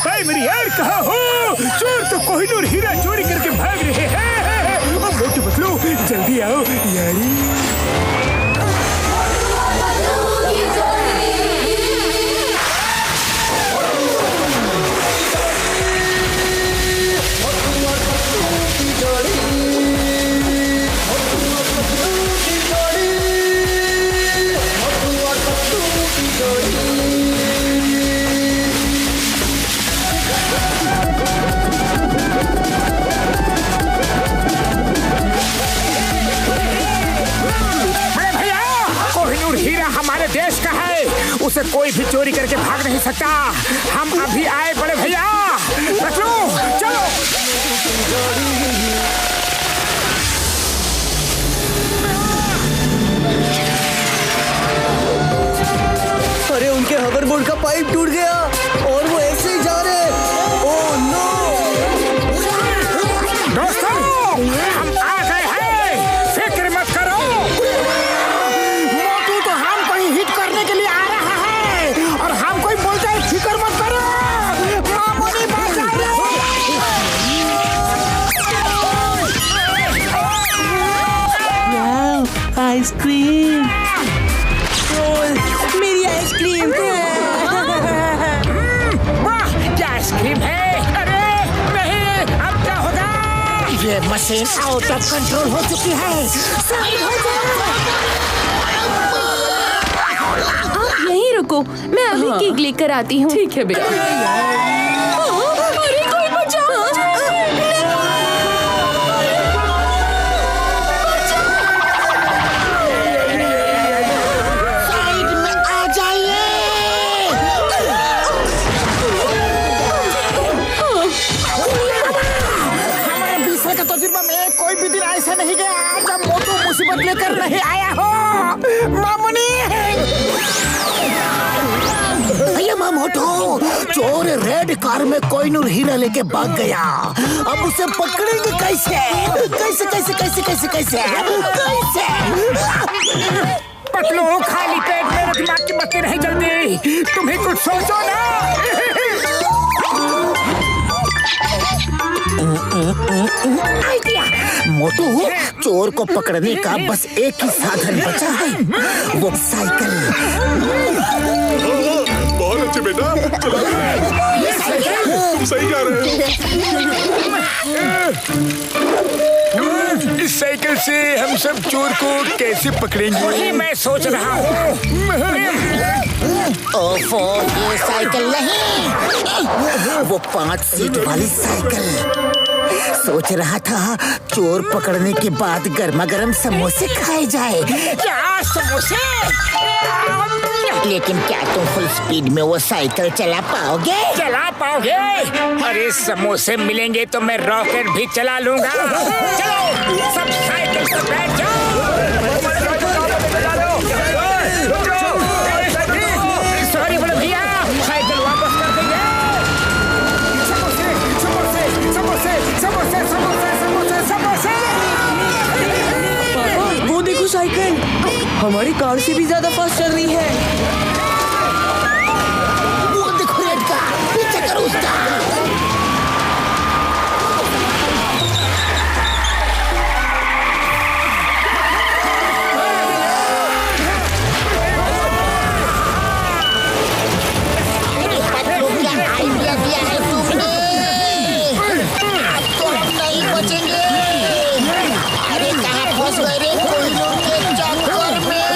Primary air कहाँ हो? चोर तो कोहिनूर हीरा चोरी करके भाग रहे हैं। मोटू पतलू जल्दी आओ यारी। देश का है, उसे कोई भी चोरी करके भाग नहीं सकता। हम अभी आए बड़े भैया, रख लो, चलो। अरे उनके होवरबोर्ड का पाइप टूट गया और वो ऐसे ही जा रहे हैं। Oh no! दोस्तों, हम आ गए हैं, फिक्र मत करो। करने के लिए आ रहा है और हम कोई बोलते हैं फिक्र मत करो। मामूली बात है। आइसक्रीम, मेरी आइसक्रीम। वाह, क्या आइसक्रीम है। अरे नहीं, अब क्या होगा? ये मशीन आउट ऑफ कंट्रोल हो चुकी है। यहीं रुको, मैं अभी केक लेकर आती हूँ। ठीक है बेटा। अरे कोई बचाओ। साइड में आ जाइए। हमारे 20 साल का तजुर्बा में कोई भी दिन ऐसा नहीं गया जब मोटू मुसीबत लेकर नहीं आया हो। मामूनी भैया, मोटू चोर रेड कार में कोहिनूर हीरा लेके भाग गया। अब उसे पकड़ेंगे कैसे? कैसे कैसे कैसे कैसे कैसे कैसे? पतलू, खाली पेट मेरे दिमाग की बत्ती नहीं जलती। तुम्हें कुछ सोचो ना। आइडिया। मोटू, चोर को पकड़ने का बस एक ही साधन बचा है, वो साइकिल। बहुत अच्छे बेटा, ये साइकिल सही जा रहे हो। इस साइकिल से हम सब चोर को कैसे पकड़ेंगे? वही मैं सोच रहा हूँ। ओफो, ये साइकिल नहीं, वो 5 सीट वाली साइकिल। सोच रहा था चोर पकड़ने के बाद गर्मा गर्म समोसे खाए जाए। क्या समोसे? लेकिन क्या तुम फुल स्पीड में वो साइकिल चला पाओगे? चला पाओगे? अरे समोसे मिलेंगे तो मैं रॉकेट भी चला लूंगा। चलो सब साइकिल पर बैठ जाओ। सॉरी बड़े भैया, साइकिल वापस कर देंगे। समोसे समोसे समोसे समोसे समोसे समोसे समोसे। पापा, वो देखो साइकिल हमारी कार से भी ज्यादा फास्ट चल रही है। वो देखो रेड का, पीछे करो उसका। आइडिया दिया है तुमने, अब तो हम नहीं बचेंगे। अरे कहाँ फंस गए रे कोहिनूर के चक्कर में।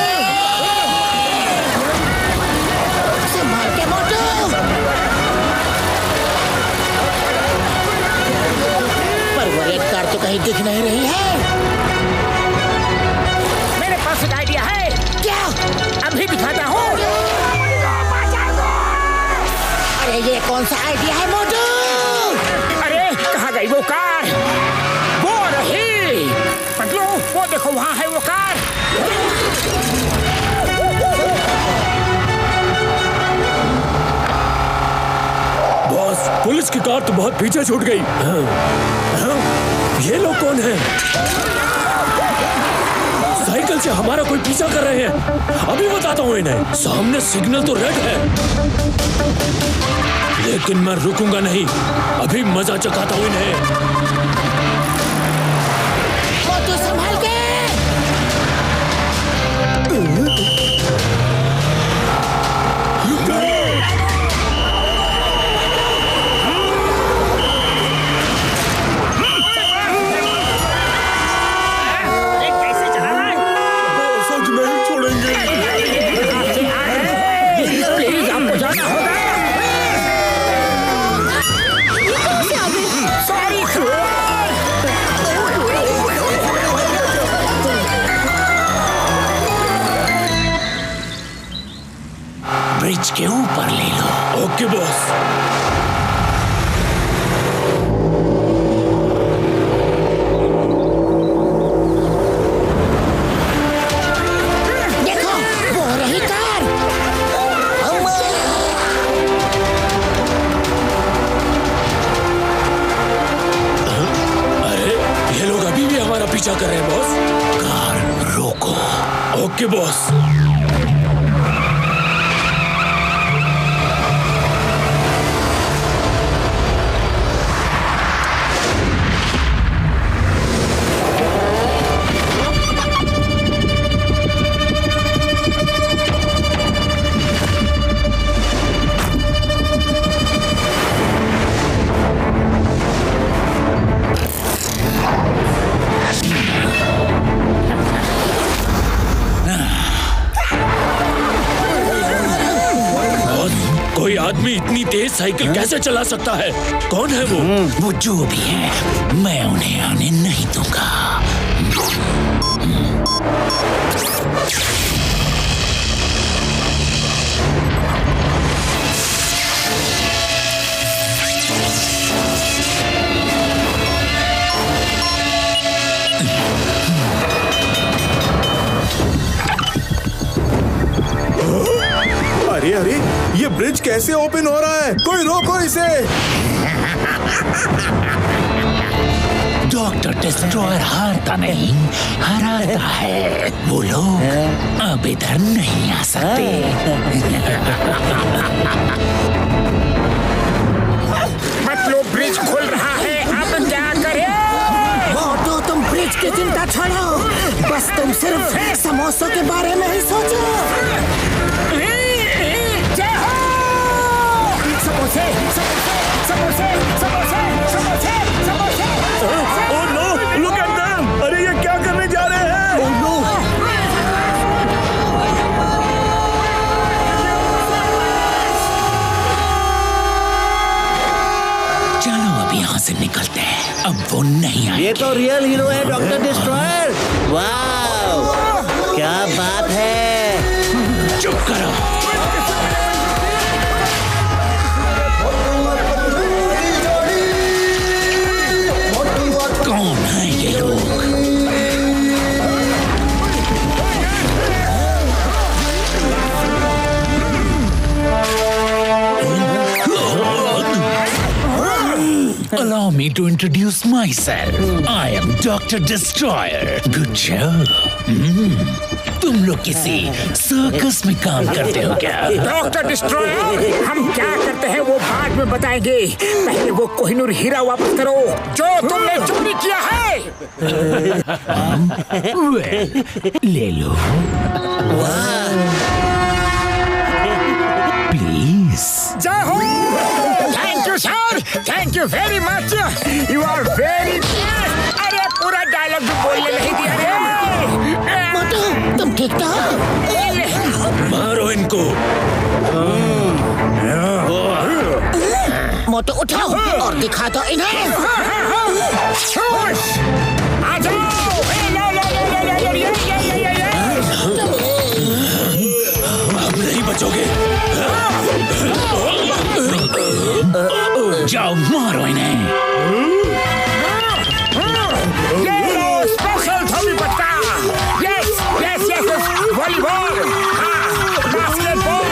संभाल के मोटू। पर वो रेड कार तो कहीं दिख नहीं रही है। मेरे पास एक आइडिया है। क्या? अभी दिखाता हूँ। अरे ये कौन सा आइडिया है मोटू? अरे कहाँ गई वो कार? वो रही। पतलू, वो देखो वहाँ है वो कार। बॉस, पुलिस की कार तो बहुत पीछे छूट गई। ये लोग कौन हैं? साइकिल से हमारा कोई पीछा कर रहे हैं। अभी बताता हूँ इन्हें। सामने सिग्नल तो रेड है। लेकिन मैं रुकूंगा नहीं, अभी मजा चखाता हूँ इन्हें। मोटू संभाल के। ब्रिज के ऊपर ले लो। Okay boss. देखो वो रही कार। अरे ये लोग अभी भी हमारा पीछा कर रहे हैं बॉस। कार रोको। Okay boss. कोई आदमी इतनी तेज साइकिल कैसे चला सकता है? कौन है वो? वो जो भी है, मैं उन्हें आने नहीं दूंगा। अरे अरे, ये ब्रिज कैसे ओपन हो रहा है? कोई रोको इसे। डॉक्टर डिस्ट्रॉयर हारता नहीं, हराता है। वो लोग अब इधर नहीं आ सकते। मतलब ब्रिज खुल रहा है, अब क्या करें? मोटू तुम ब्रिज की चिंता छोड़ो, बस तुम सिर्फ समोसों के बारे में ही सोचो। समोसे, समोसे, समोसे, समोसे, समोसे, समोसे। Oh no, look at them! अरे ये क्या करने जा रहे हैं? Oh no! चलो अब यहाँ से निकलते हैं, अब वो नहीं आएंगे। ये तो रियल हीरो है डॉक्टर डिस्ट्रॉयर। वाह, क्या बात है। चुप करो। कौन है ये लोग? Allow me to introduce myself. I am Dr. Destroyer. Good show. तुम लोग किसी सर्कस में काम करते हो क्या? डॉक्टर डिस्ट्रॉयर, हम क्या करते हैं वो बाद में बताएंगे। पहले वो कोहिनूर हीरा वापस करो जो तुमने चोरी किया है। ले लो। प्लीज। जय हो। Thank you sir, thank you very much, you are very. अरे पूरा डायलॉग भी बोलने नहीं दिया रे। मोटू तुम ठीक तो हो? मारो इनको। मोटू उठाओ और दिखा दो इन्हें। आ जाओ। अब नहीं बचोगे। जाओ मारो इन्हें। ये लो स्पेशल धोबी पत्ता। Yes yes yes, volleyball, basketball.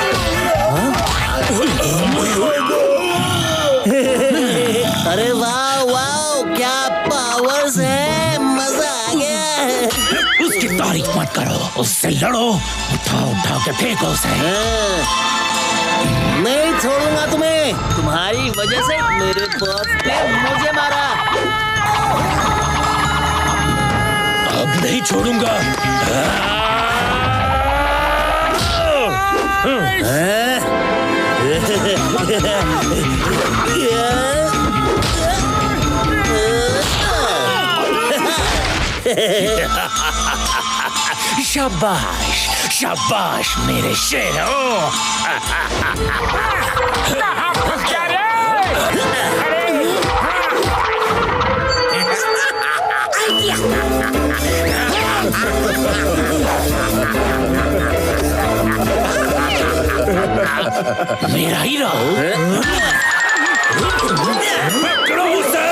अरे वाह वाह, क्या पावर्स है, मजा आ गया। उसकी तारीफ मत करो, उससे लड़ो। उठाओ उठाओ के फेंको उसे। नहीं छोड़ूंगा तुम्हें, तुम्हारा मेरे बॉस ने मुझे मारा। अब नहीं छोड़ूंगा। शाबाश शाबाश मेरे शेरों। मेरा हीरो पकड़ो उसे।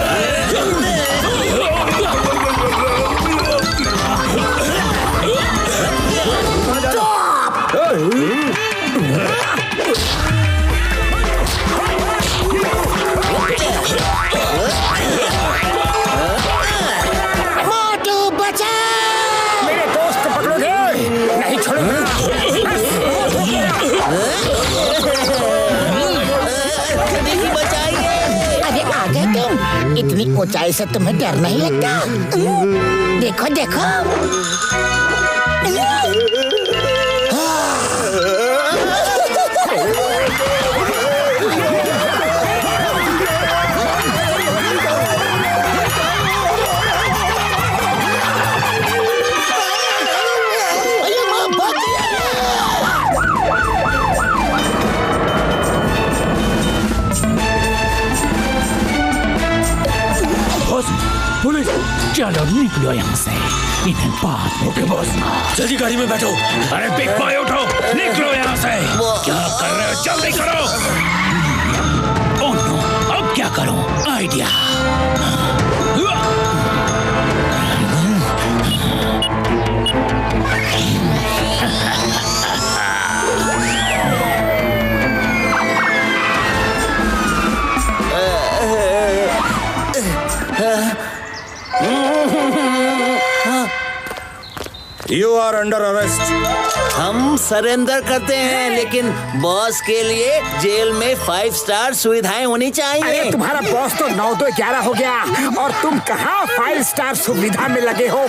मोटू बचा। मेरे दोस्त को पकड़ोगे? नहीं छोड़ूंगा। बचाइए। अरे आ गए तुम। इतनी ऊंचाई से तुम्हें डर नहीं लगता? देखो देखो। पुलिस! चलो निकलो यहाँ से, इन्हें बाद में। ओके बॉस, जल्दी गाड़ी में बैठो। अरे बिग बॉय उठो, निकलो यहाँ से। क्या कर रहे हो? जल्दी करो। ओह नो, अब क्या करूं? Idea. You are under arrest. हम सरेंडर करते हैं, लेकिन बॉस के लिए जेल में 5 स्टार सुविधाएं होनी चाहिए। अरे तुम्हारा बॉस तो 9 to 11 हो गया और तुम कहाँ 5 स्टार सुविधा में लगे हो?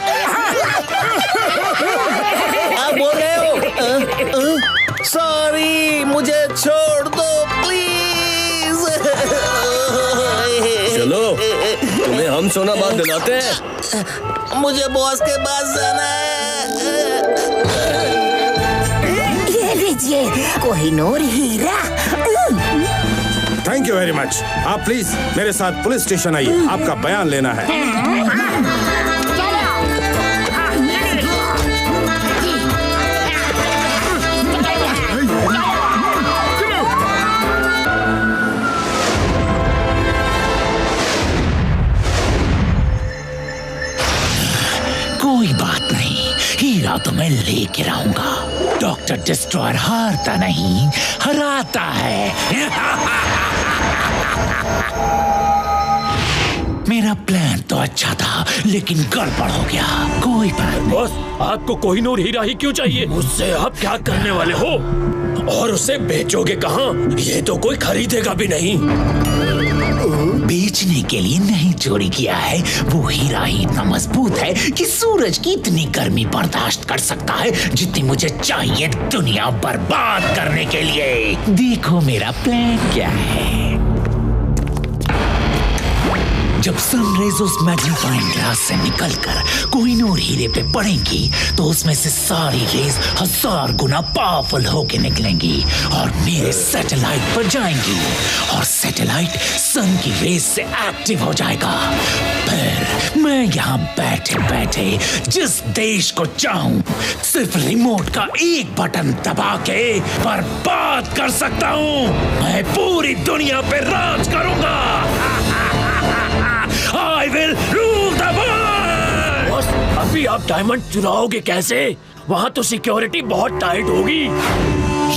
आप बोल रहे हो? सॉरी, मुझे छोड़ दो प्लीज। चलो, तुम्हें हम सोना बात दिलाते हैं। मुझे बॉस के पास जाना है। ये लीजिए कोहिनूर हीरा। Thank you very much. आप प्लीज मेरे साथ पुलिस स्टेशन आइए, आपका बयान लेना है। कोई बात नहीं, हीरा तो मैं लेके रहूंगा। डॉक्टर डिस्ट्रॉयर हारता नहीं, हराता है। मेरा प्लान तो अच्छा था, लेकिन गड़बड़ हो गया। कोई बात नहीं। बॉस, आपको कोहिनूर हीरा ही क्यों चाहिए? उससे आप क्या करने वाले हो? और उसे बेचोगे कहाँ? ये तो कोई खरीदेगा भी नहीं। बेचने के लिए नहीं चोरी किया है। वो हीरा ही इतना मजबूत है कि सूरज की इतनी गर्मी बर्दाश्त कर सकता है जितनी मुझे चाहिए दुनिया बर्बाद करने के लिए। देखो मेरा प्लान क्या है। जब सनरेज उस मैग्नीफाइंग ग्लास से निकलकर कोहिनूर हीरे पे पड़ेंगी तो उसमें से सारी रेज 1000 गुना पावरफुल होके निकलेंगी और मेरे सैटेलाइट पर जाएंगी और सैटेलाइट सन की रेज से एक्टिव हो जाएगा। फिर मैं यहाँ बैठे बैठे जिस देश को चाहूं सिर्फ रिमोट का एक बटन दबा के बर्बाद कर सकता हूँ। मैं पूरी दुनिया पे राज करूंगा। I will rule the world! Boss, अभी आप डायमंड चुराओगे कैसे? वहाँ तो सिक्योरिटी बहुत टाइट होगी।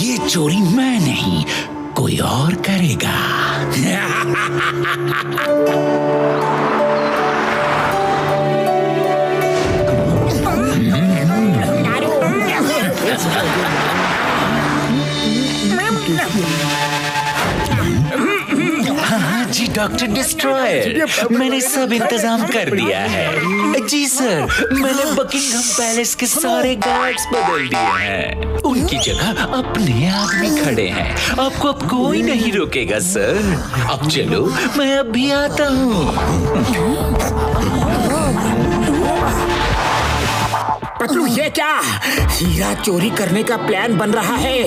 ये चोरी मैं नहीं, कोई और करेगा। हाँ जी डॉक्टर डिस्ट्रॉयर, मैंने सब इंतजाम कर दिया है। जी सर, मैंने बकिंगम पैलेस के सारे गार्ड्स बदल दिए हैं। उनकी जगह अपने आदमी खड़े हैं। आपको अब कोई नहीं रोकेगा सर। अब चलो, मैं अब भी आता हूँ। पतलू, ये क्या? हीरा चोरी करने का प्लान बन रहा है।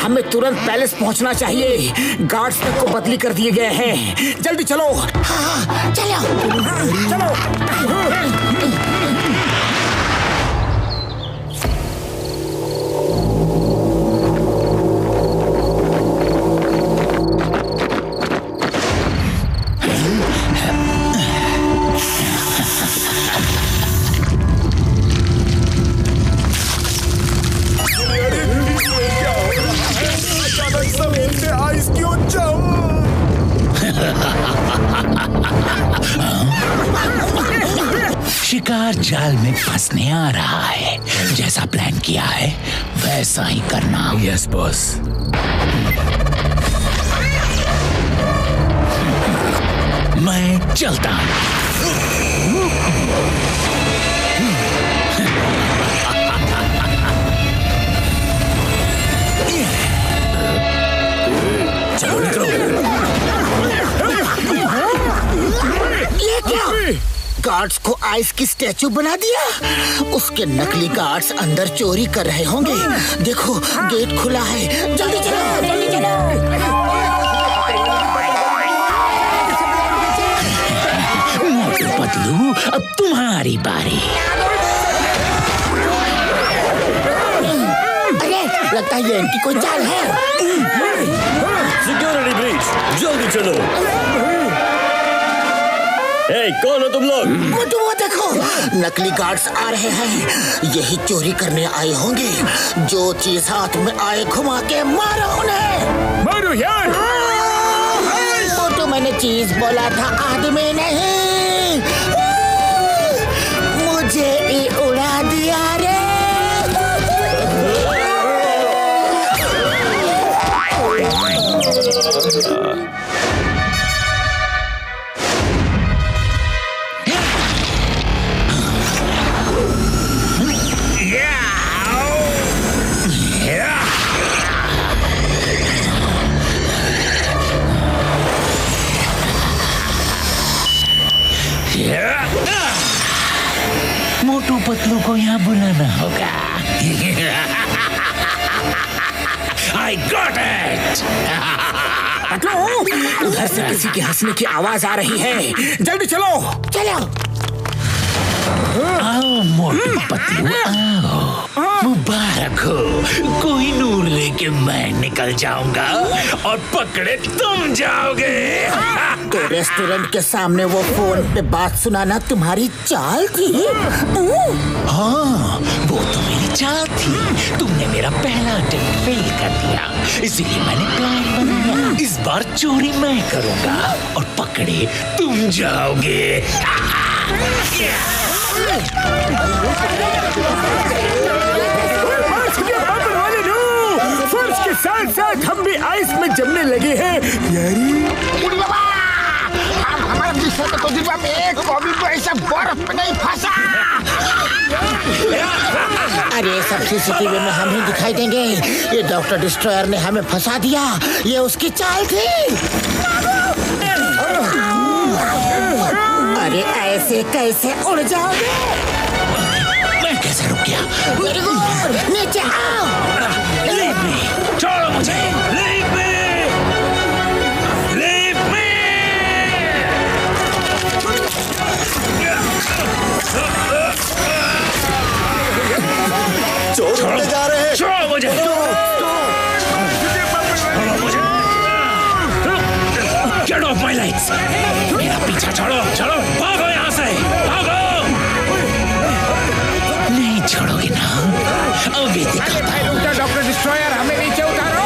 हमें तुरंत पैलेस पहुंचना चाहिए। गार्ड्स तक को बदली कर दिए गए हैं। जल्दी चलो। हाँ, चलो। शिकार जाल में फंसने आ रहा है। जैसा प्लान किया है वैसा ही करना। Yes boss. मैं चलता हूँ। चलो निकलो। ये क्या? गार्ड्स को आइस की स्टैचू बना दिया। उसके नकली गार्ड्स अंदर चोरी कर रहे होंगे। देखो, गेट खुला है। जल्दी चलो, जल्दी चलो। मोटू पतलू, अब तुम्हारी बारी। अरे, लगता है ये इनकी कोई चाल है। सिक्योरिटी ब्रीच, जल्दी चलो। कौन हो तुम लोग? वो देखो, नकली गार्ड्स आ रहे हैं। यही चोरी करने आए होंगे। जो चीज हाथ में आए घुमा के मारो उन्हें। मारो यार। वो तो मैंने चीज बोला था, आदमी नहीं। मुझे ही उड़ा दिया रे। मोटू पतलू को यहाँ बुलाना होगा। I got it! उधर से किसी के हंसने की आवाज आ रही है। जल्दी चलो, चलो। आओ मोटू पतलू, आओ। मुबारक हो। कोई नूर लेके मैं निकल जाऊंगा और पकड़े तुम जाओगे। तो रेस्टोरेंट के सामने वो फोन पे बात सुनाना तुम्हारी चाल थी? हाँ, वो तो मेरी चाल थी। तुमने मेरा पहला अटेम्प्ट फेल कर दिया, इसीलिए मैंने प्लान बनाया। इस बार चोरी मैं करूंगा और पकड़े तुम जाओगे। फर्श के साथ साथ हम भी आइस में जमने लगे हैं। हमारे पिछले तजुर्बा में एक कभी तो ऐसा बर्फ में नहीं फंसा। अरे सब सीसीटीवी में हम ही दिखाई देंगे। ये डॉक्टर डिस्ट्रॉयर ने हमें फंसा दिया। ये उसकी चाल थी। अरे ऐसे कैसे उड़ जाओगे? मैं कैसे रुक गया? नीचे आओ। Leave me! छोड़ो मुझे! Leave me! Leave me! चोर उड़ते जा रहे हैं। छोड़ो मुझे! छोड़ो मुझे! Get off my legs! मेरा पीछा छोड़ो! छोड़ो! भागो यहाँ से! भागो! नहीं छोड़ोगे ना? अभी दिखाता हूँ। डॉक्टर डिस्ट्रॉयर, हमें नीचे उतारो।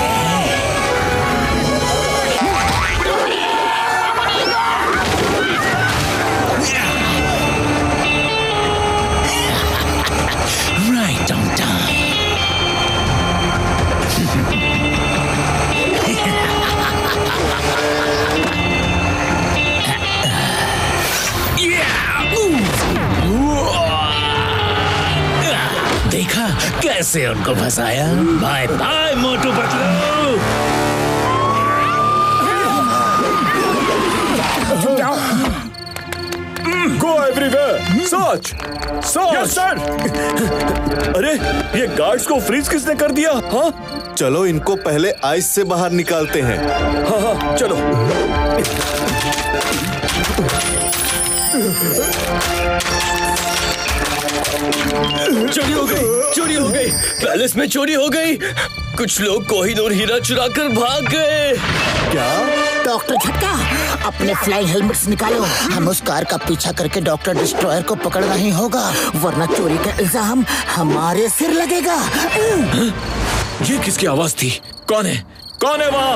Right on time. कैसे उनको फंसाया? Bye bye Motu Patlu. Go everywhere. Search search. Yes sir. अरे ये गार्ड्स को फ्रीज किसने कर दिया? हाँ चलो इनको पहले आइस से बाहर निकालते हैं। हाँ हाँ चलो। चोरी हो गई, चोरी हो गई, पैलेस में चोरी हो गई। कुछ लोग कोहिनूर हीरा चुरा कर भाग गए। क्या? डॉक्टर झटका, अपने फ्लाइंग हेलमेट्स निकालो। हम उस कार का पीछा करके डॉक्टर डिस्ट्रॉयर को पकड़ना ही होगा, वरना चोरी का इल्जाम हमारे सिर लगेगा। ये किसकी आवाज थी? कौन है? कौन है वहाँ?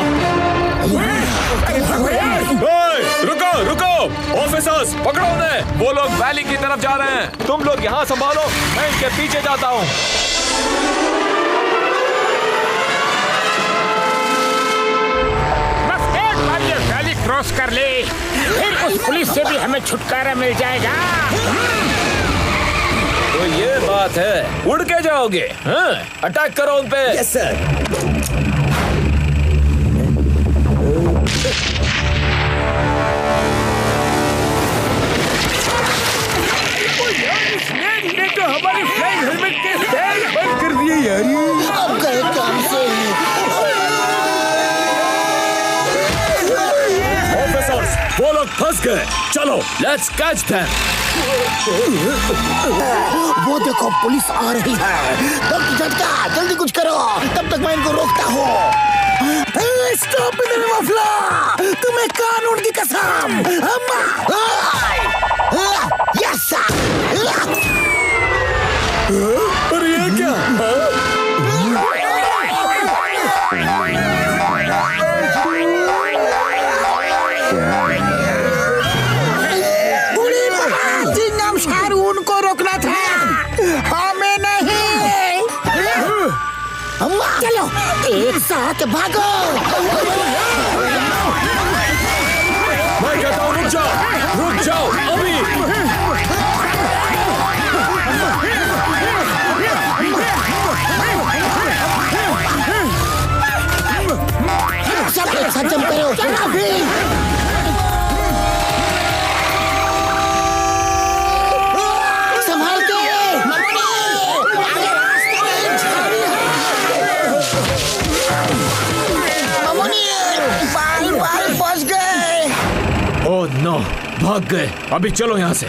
रुको रुको, ऑफिसर्स पकड़ो उन्हें। वो लोग वैली की तरफ जा रहे हैं, तुम लोग यहाँ संभालो, मैं इनके पीछे जाता हूँ। बस एक बार ये वैली क्रॉस कर ले, फिर उस पुलिस से भी हमें छुटकारा मिल जाएगा। तो ये बात है, उड़ के जाओगे? हाँ? अटैक करो उन पे। Yes sir. तो हमारी फ्लाइंग हेलमेट के पैर बंद कर दिए यार। अब गए काम से। ऑफिसर्स, वो लोग फंस गए। चलो, लेट्स कैच देम। वो देखो पुलिस आ रही है। डॉक्टर झटका, जल्दी कुछ करो, तब तक मैं इनको रोकता हूँ। स्टॉप इन द मफलर, तुम्हें कानून की कसम। Yes sir. अरे ये क्या? बुरी जिंगम शाहरुन को रोकना था, हमें नहीं। अम्मा चलो एक साथ भागो। मैं कहता हूँ रुक जाओ अभी। सब एक साथ जंप करो। संभाल के। बाल फंस गए। ओह नो, भाग गए। अभी चलो यहाँ से,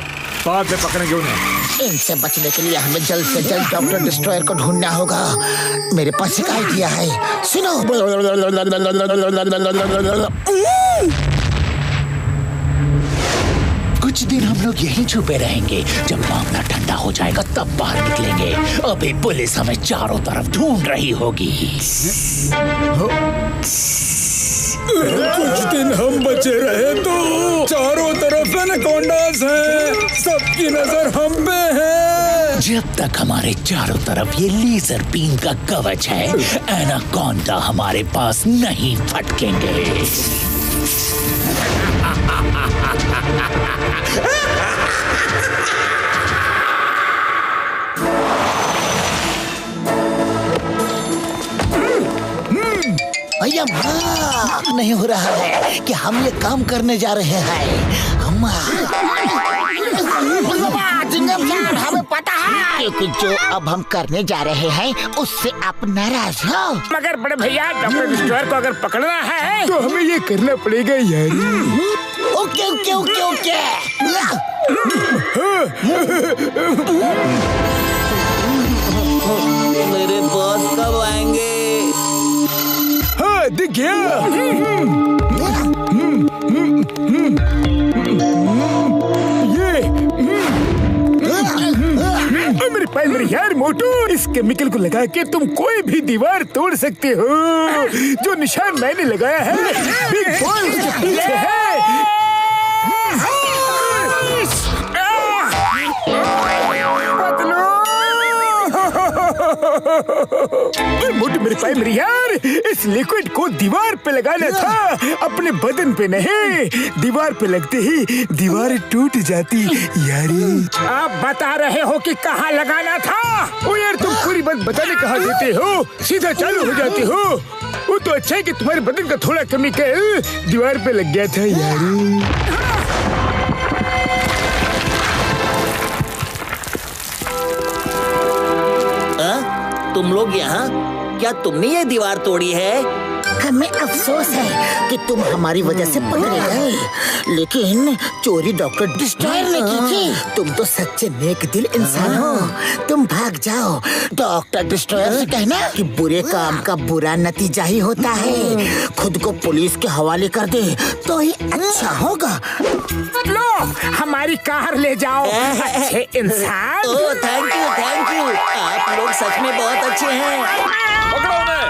बाद में पकड़ेंगे उन्हें। इनसे बचने के लिए हमें जल्द से जल्द डॉक्टर डिस्ट्रॉयर को ढूंढना होगा। मेरे पास एक आइडिया है, सुनो। कुछ दिन हम लोग यहीं छुपे रहेंगे, जब मामला ठंडा हो जाएगा तब बाहर निकलेंगे। अभी पुलिस हमें चारों तरफ ढूंढ रही होगी। कुछ दिन हम बचे रहे तो चारों तरफ एनाकोंडास हैं, सबकी नजर हम पे है। जब तक हमारे चारों तरफ ये लेजर बीम का कवच है, एनाकोंडा हमारे पास नहीं फटकेंगे। भैया नहीं हो रहा है कि हम ये काम करने जा रहे हैं। जिंगम सर, हमें पता है क्योंकि जो अब हम करने जा रहे हैं उससे आप नाराज हो। मगर बड़े भैया, डॉक्टर डिस्ट्रॉयर को अगर पकड़ना है तो हमें ये करना पड़ेगा यार। Okay okay okay okay. मेरे बॉस कब आएंगे? हाँ दिख गया। मेरे पास मेरे यार मोटू, इस केमिकल को लगा के तुम कोई भी दीवार तोड़ सकते हो। जो निशान मैंने लगाया है बिग बॉल के पीछे है। मोटू मेरे प्राइमरी यार, इस लिक्विड को दीवार पे लगाना था, अपने बदन पे नहीं। दीवार पे लगते ही दीवार टूट जाती यारी। आप बता रहे हो कि कहाँ लगाना था? ओ यार तुम पूरी बात बताने कहाँ देते हो, सीधा चालू हो जाते हो। वो तो अच्छा है कि तुम्हारे बदन का थोड़ा केमिकल दीवार पे लग गया था यारी। तुम लोग यहाँ, क्या तुमने ये दीवार तोड़ी है? हमें अफसोस है कि तुम हमारी वजह से पकड़े गए, लेकिन चोरी डॉक्टर डिस्ट्रॉयर ने की थी। तुम तो सच्चे नेक दिल इंसान हो, तुम भाग जाओ। डॉक्टर डिस्ट्रॉयर से कहना कि बुरे काम का बुरा नतीजा ही होता है। खुद को पुलिस के हवाले कर दे तो ही अच्छा होगा। लो हमारी कार ले जाओ अच्छे इंसान। ओह थैंक यू, आप लोग सच में बहुत अच्छे हैं। पकड़ो उन्हें।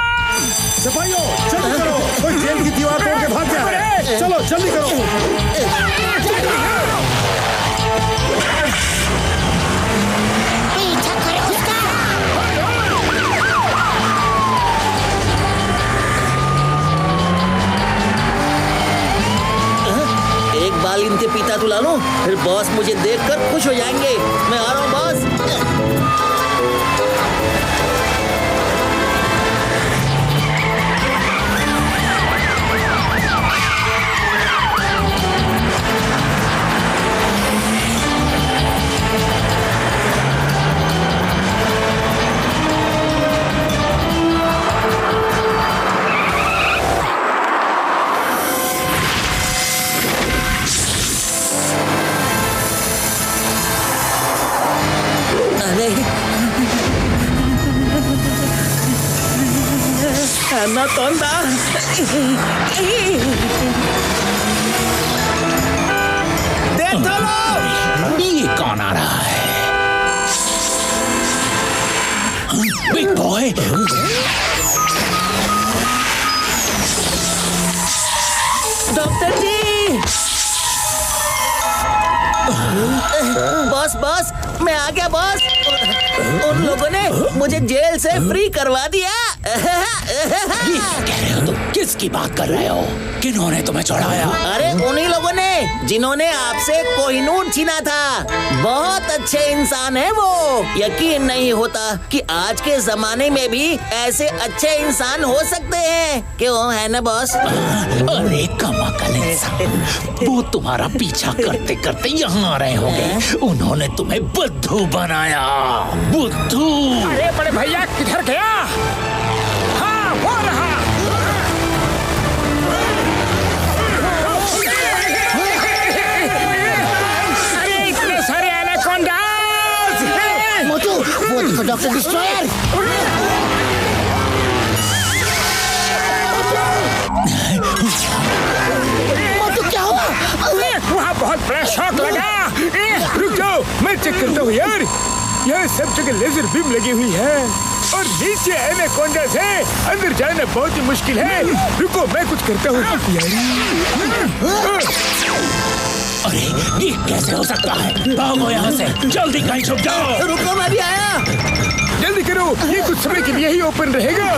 सिपाहियों जल्दी करो, कोई जेल की दीवार तोड़ के भाग गया है। चलो जल्दी करो। पीछा करो उसका। एक बाल इनके पीता तुला लूं, फिर बॉस मुझे देखकर खुश हो जाएंगे। मैं आ रहा हूँ बॉस। ना तोंदा देखो लो, ये कौन आ रहा है? बिग बॉय, डॉक्टर जी। बॉस मैं आ गया बॉस। उन लोगों ने मुझे जेल से फ्री करवा दिया। ये कह रहे हो तुम? किसकी बात कर रहे हो? किन्होंने तुम्हें छोड़ाया? अरे उन्हीं लोगों ने जिन्होंने आपसे कोहिनूर छीना था। बहुत अच्छे इंसान है वो। यकीन नहीं होता कि आज के जमाने में भी ऐसे अच्छे इंसान हो सकते हैं। क्यों है ना बॉस? अरे कमाल इंसान, वो तुम्हारा पीछा करते करते यहाँ आ रहे होंगे। उन्होंने तुम्हें बुद्धू बनाया। बुद्धू। अरे बड़े भैया किधर गया? हाँ वो रहा। अरे इतने सारे एनाकोंडास। मोटू वो देखो डॉक्टर डिस्ट्रॉयर। मोटू क्या हुआ? वहाँ बहुत बड़ा शॉक लगा। रुक जाओ मैं चेक करता हूँ यार। यह सब जगह लेजर बीम लगी हुई है और नीचे एनाकोंडा से अंदर जाना बहुत ही मुश्किल है। रुको मैं कुछ करता हूँ। अरे ये कैसे हो सकता है? भागो यहाँ से, जल्दी कहीं छुप जाओ। रुको मैं भी आया। जल्दी करो, ये कुछ समय के लिए ही ओपन रहेगा।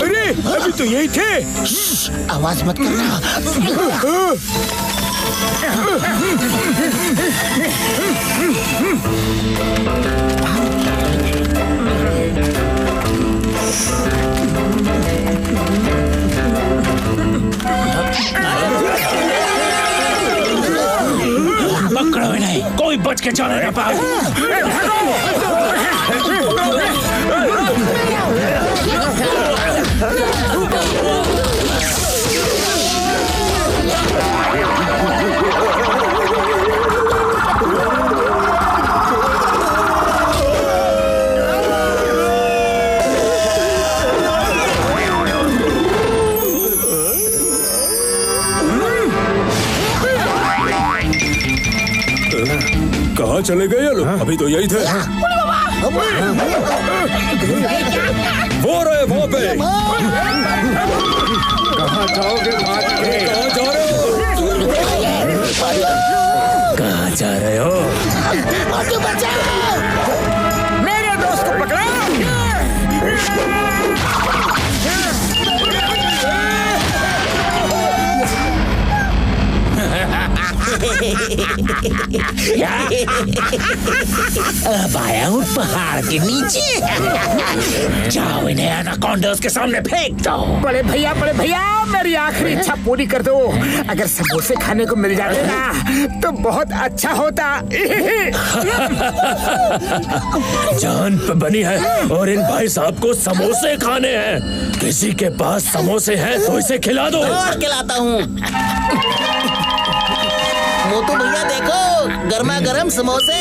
अरे अभी तो यही थे। आवाज मत करना। पकड़ो इन्हें, कोई बच के जाने न पाए। कहाँ चले गए ये लोग? अभी तो यही थे। वो रहे वहाँ पे। कहाँ जाओगे भाग के? कहाँ जा रहे हो? कहाँ जा रहे हो? मोटू बचाओ! मेरे दोस्त को पकड़ो! अब आया हूँ पहाड़ के नीचे। जाओ इन्हें एनाकोंडास के सामने फेंक दो। बड़े भैया मेरी आखिरी इच्छा पूरी कर दो। अगर समोसे खाने को मिल जाते ना तो बहुत अच्छा होता। जान पे बनी है और इन भाई साहब को समोसे खाने हैं। किसी के पास समोसे हैं तो इसे खिला दो। और खिलाता हूँ। मोटू भैया देखो, गर्मा गर्म समोसे।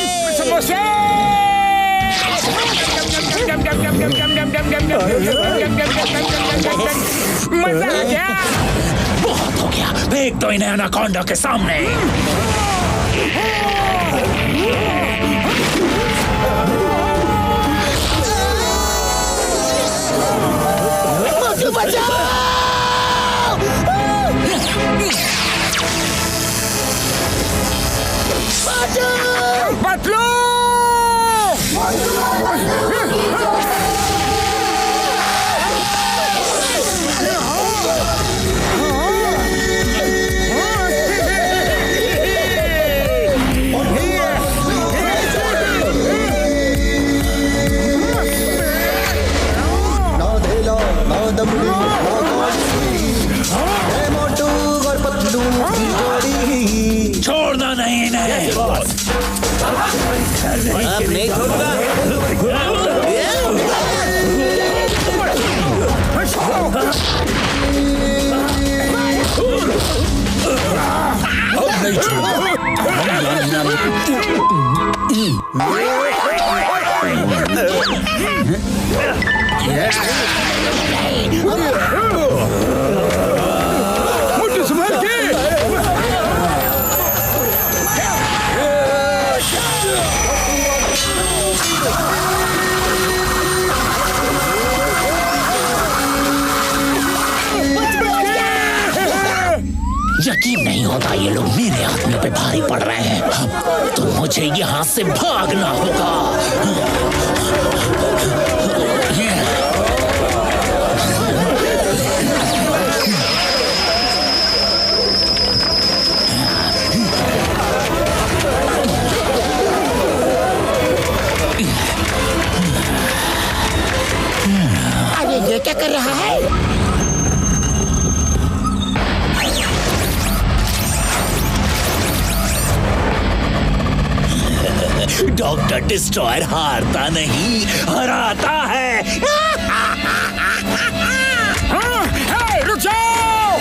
मजा आ गया। बहुत हो गया, फेंक दो इन्हें एनाकोंडा के सामने। मोटू बचाओ! बदलो! छोड़ना नहीं इन्हें। अब नहीं छोड़ूंगा। अब नहीं छोड़ूंगा। मोटू संभाल के! यकीन नहीं होता ये लोग मेरे आदमी पे भारी पड़ रहे हैं। अब तो मुझे यहाँ से भागना होगा। अरे ये क्या कर रहा है? डॉक्टर डिस्ट्रॉयर हारता नहीं, हराता है। रुक जाओ!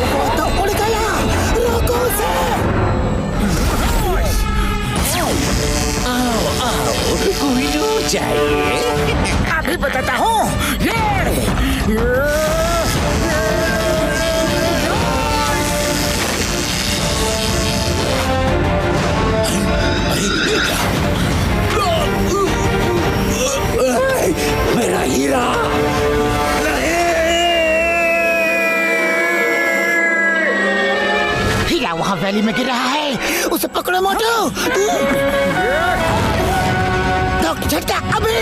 वो तो उड़ गया। रोको उसे! कोई रुक जाइए। अभी बताता हूँ। मेरा हीरा हीरा वहाँ वैली में गिर रहा है। उसे पकड़ो मोटू। डॉक्टर झटका अभी!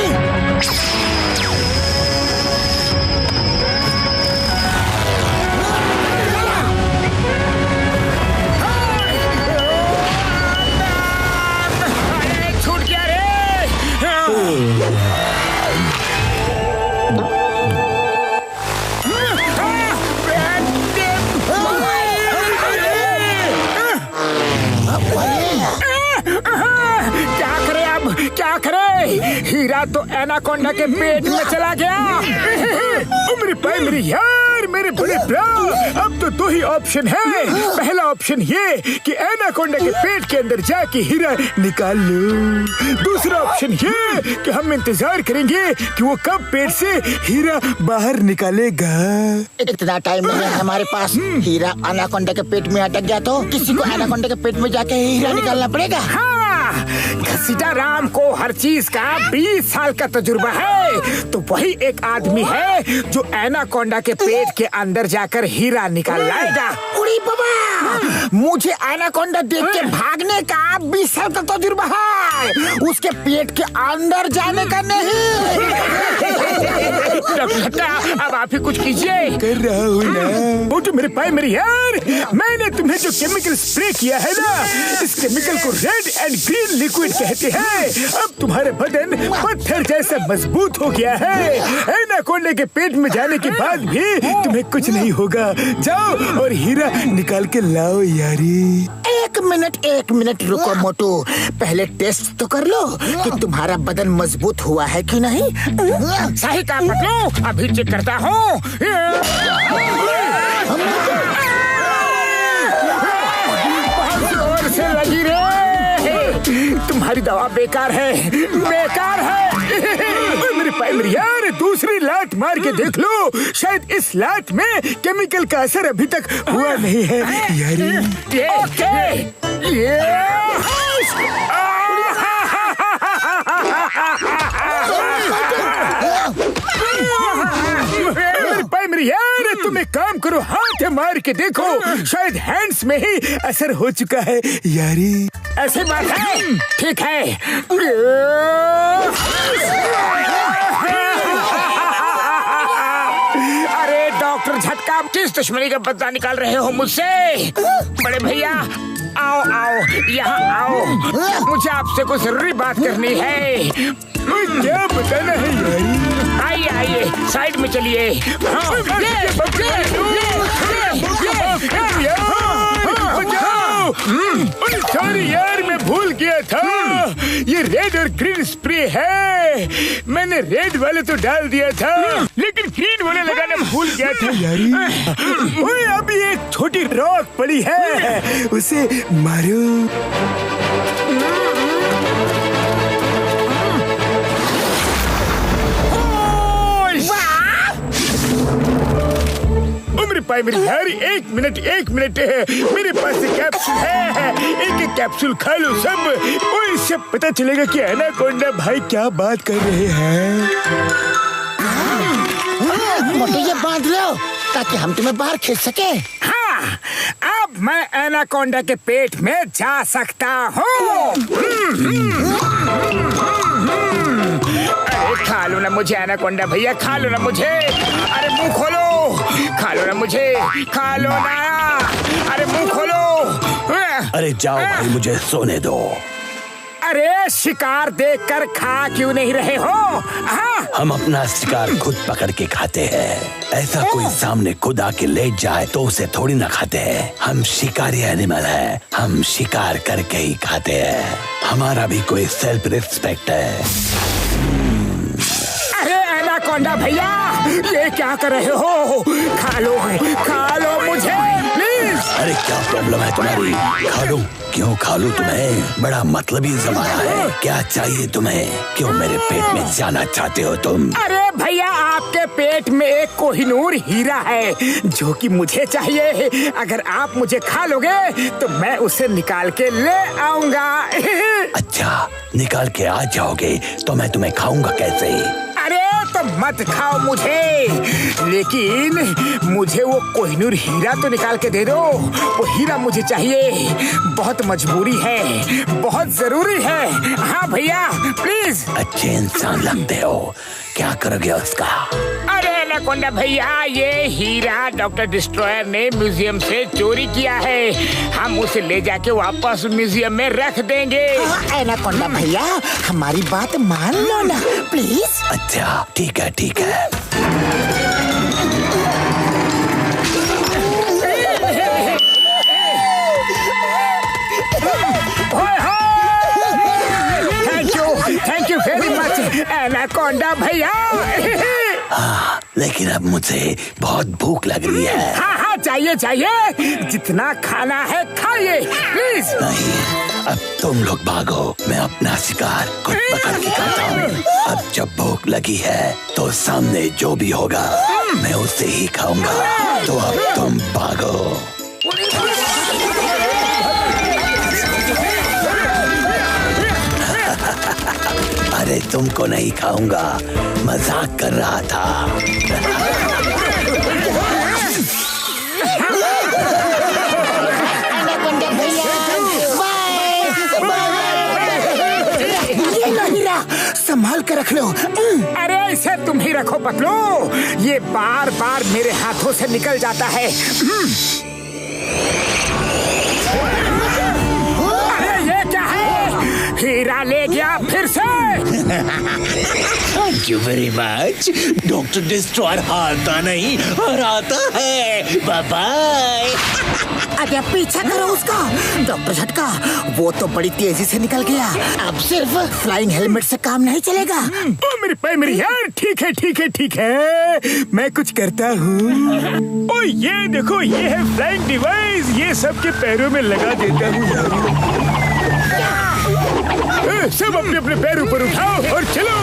छूट गया रे! क्या करे? हीरा तो एनाकोंडा के पेट में चला गया। मेरी यार! अरे मेरे बड़े ब्रो, अब तो दो ही ऑप्शन है। पहला ऑप्शन ये कि एनाकोंडा के पेट के अंदर जाके हीरा निकाल लो। दूसरा ऑप्शन ये कि हम इंतजार करेंगे कि वो कब पेट से हीरा बाहर निकालेगा। इतना टाइम नहीं है हमारे पास। हीरा एनाकोंडा के पेट में अटक गया तो किसी को एनाकोंडा के पेट में जाके हीरा निकालना पड़ेगा। हाँ, घसीटा राम को हर चीज का 20 साल का तजुर्बा है, तो वही एक आदमी है जो एनाकोंडा के पेट के अंदर जाकर हीरा निकाल लाएगा। उड़ी बाबा, मुझे एनाकोंडा देख के भागने का 20 साल का तजुर्बा है, उसके पेट के अंदर जाने का नहीं। डॉक्टर झटका, अब आप ही कुछ कीजिए। कर रहा हूँ ना। वो जो मेरे पाए मेरी यार, मैंने तुम्हें जो केमिकल स्प्रे किया है ना, इस केमिकल को रेड एंड ग्रीन लिक्विड कहते हैं। अब तुम्हारे बदन पत्थर जैसा मजबूत हो गया है। एनाकोंडा के पेट में जाने के बाद भी तुम्हें कुछ नहीं होगा। जाओ और हीरा निकाल के लाओ यारी। एक मिनट रुको मोटू, पहले टेस्ट तो कर लो कि तुम्हारा बदन मजबूत हुआ है कि नहीं। सही कहा पटलू, अभी चेक करता हूँ। जोर से लगी रे, तुम्हारी दवा बेकार है, बेकार है। मेरे पाए मेरी यार, दूसरी लात मार के देख लो, शायद इस लात में केमिकल का असर अभी तक हुआ नहीं है यारी। मेरी यार, तुम एक काम करो, हाथ मार के देखो, शायद हैंड्स में ही असर हो चुका है यारी। ऐसी बात है, ठीक है। अरे डॉक्टर झटका, किस दुश्मनी का बदला निकाल रहे हो मुझसे? बड़े भैया आओ आओ, यहाँ आओ, मुझे आपसे कुछ जरूरी बात करनी है। क्या बताना है यारी? आइए आइए, साइड में चलिए। सॉरी यार, मैं भूल गया था, ये रेड और ग्रीन स्प्रे है। मैंने रेड वाले तो डाल दिया था, लेकिन ग्रीन वाले लगाना भूल गया था यारी। ओए, अभी एक छोटी रॉक पड़ी है, उसे मारो। पाए मेरी यार, एक मिनट मेरे पास एक कैप्सूल है, एक कैप्सूल खा लो सब, और इससे पता चलेगा कि एनाकोंडा भाई क्या बात कर रहे हैं। मोटू, ये बांध लो ताकि हम तुम्हें बाहर खींच सके। हाँ, अब मैं एनाकोंडा के पेट में जा सकता हूँ। अरे खा लो ना मुझे एनाकोंडा भैया, खा लो ना मुझे। अरे मुंह खोलो, खा लो ना मुझे, खा लो ना। अरे मुंह खोलो। अरे जाओ भाई, मुझे सोने दो। अरे शिकार देखकर खा क्यों नहीं रहे हो? हाँ? हम अपना शिकार खुद पकड़ के खाते हैं। ऐसा कोई सामने खुद आके लेट जाए तो उसे थोड़ी ना खाते हैं। हम शिकारी एनिमल हैं, हम शिकार करके ही खाते हैं। हमारा भी कोई सेल्फ रिस्पेक्ट है। अरे एनाकोंडा भैया, ये क्या कर रहे हो? खा लो मुझे प्लीज। अरे क्या प्रॉब्लम है तुम्हारी? खा लो। क्यों खा लूं तुम्हें? बड़ा मतलबी जमाना है। क्या चाहिए तुम्हें? क्यों मेरे पेट में जाना चाहते हो तुम? अरे भैया, आपके पेट में एक कोहिनूर हीरा है जो कि मुझे चाहिए। अगर आप मुझे खा लोगे तो मैं उसे निकाल के ले आऊंगा। अच्छा, निकाल के आ जाओगे तो मैं तुम्हें खाऊंगा कैसे? अरे तो मत खाओ मुझे, लेकिन मुझे वो कोहिनूर हीरा तो निकाल के दे दो। वो हीरा मुझे चाहिए, बहुत मजबूरी है, बहुत जरूरी है। हाँ भैया प्लीज। अच्छे इंसान लगते हो, क्या करोगे उसका? अरे एनाकोंडा भैया, ये हीरा डॉक्टर डिस्ट्रॉयर ने म्यूजियम से चोरी किया है। हम उसे ले जाके वापस म्यूजियम में रख देंगे। हाँ, एनाकोंडा भैया, हमारी बात मान लो ना प्लीज। अच्छा ठीक है, ठीक है। Thank you very much anaconda भैया। हाँ, लेकिन अब मुझे बहुत भूख लग रही है। हाँ हाँ, चाहिए चाहिए, जितना खाना है खाइए प्लीज। नहीं, अब तुम लोग भागो, मैं अपना शिकार खुद पकड़ के खाता हूँ। अब जब भूख लगी है तो सामने जो भी होगा मैं उसे ही खाऊंगा। तो अब तुम भागो। अरे तुमको नहीं खाऊंगा, मजाक कर रहा था। संभाल कर रख लो। अरे इसे तुम ही रखो पतलू, ये बार बार मेरे हाथों से निकल जाता है। अरे ये क्या है? हीरा ले गया फिर से। Thank you very much. Doctor destroyer हारता नहीं, हराता है। Bye bye. अरे पीछा करो उसका। डॉक्टर झटका, वो तो बड़ी तेजी से निकल गया। अब सिर्फ फ्लाइंग हेलमेट से काम नहीं चलेगा। ओ मेरी पाई मेरी यार, ठीक है ठीक है ठीक है, मैं कुछ करता हूँ। ओ ये देखो, ये है फ्लाइंग डिवाइस, ये सबके पैरों में लगा देता हूँ। सब अपने अपने पैरों पर उठाओ और चलो।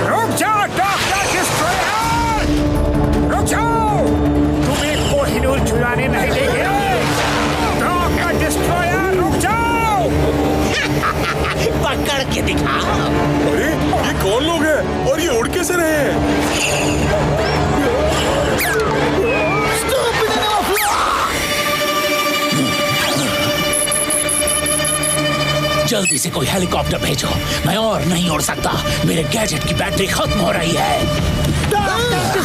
रुक जाओ डॉक्टर डिस्ट्रॉयर, रुक जाओ, तुम्हें कोहिनूर छुड़ाने नहीं देंगे। डॉक्टर डिस्ट्रॉयर रुक जाओ। पकड़ के दिखाओ। अरे ये कौन लोग हैं और ये उड़ कैसे रहे हैं? जल्दी से कोई हेलीकॉप्टर भेजो, मैं और नहीं उड़ सकता। मेरे गैजेट की बैटरी खत्म हो रही है। डॉक्टर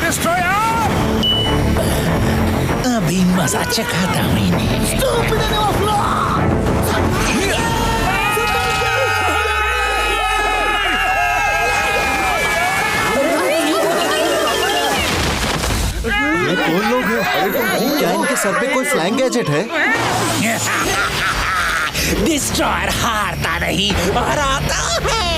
डिस्ट्रॉयर, अभी मजा चखाता हूँ इन्हें। कौन लोग हैं? क्या इनके सर पे कोई फ्लाइंग गैजेट है? डिस्ट्रॉयर हारता नहीं, हराता है।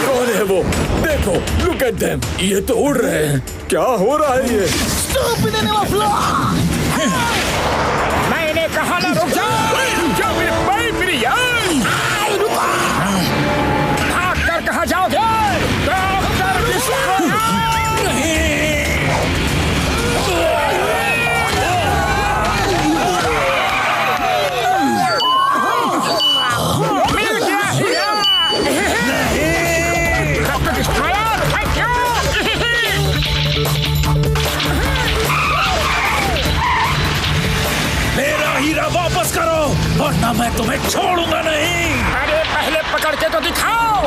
कौन है वो? देखो, लुक एट देम, ये तो उड़ रहे हैं। क्या हो रहा है ये? मैंने कहा ना रुक जाओ। जाओ मेरे भाई मेरी यार, भाग कर कहाँ जाओगे? डॉक्टर डिस्ट्रॉयर, वापस करो वरना मैं तुम्हें छोड़ूंगा नहीं। अरे पहले पकड़ के तो दिखाओ।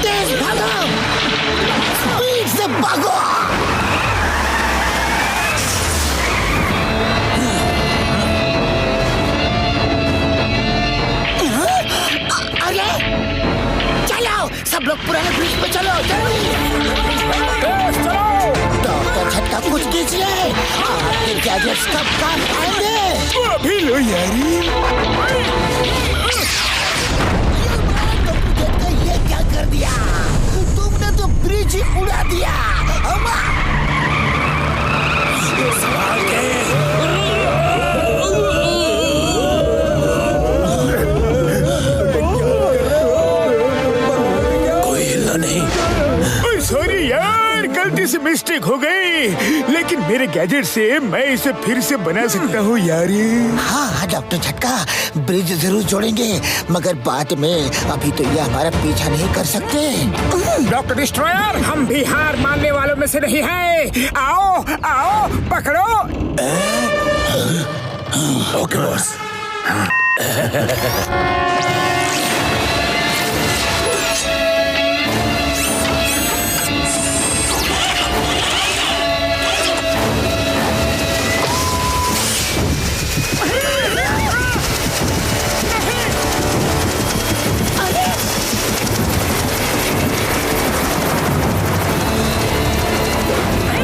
तेज भागो, स्पीड से भागो। अरे चलो, सब लोग पुराने ब्रिज पे चलो, जल्दी चलो। डॉक्टर झटका कुछ कीजिए, आपके गैजेट्स कब काम आएंगे? अभी लो यारी। ये क्या कर दिया? तुमने तो ब्रिज ही उड़ा दिया। कोई हिला नहीं। सॉरी यार, गलती से मिस्टेक हो गई, लेकिन मेरे गैजेट से मैं इसे फिर से बना सकता हूँ यारी। हाँ डॉक्टर झटका, ब्रिज जरूर जोड़ेंगे, मगर बाद में। अभी तो ये हमारा पीछा नहीं कर सकते। डॉक्टर डिस्ट्रॉयर, हम भी हार मानने वालों में से नहीं हैं। आओ आओ, पकड़ो। Okay boss.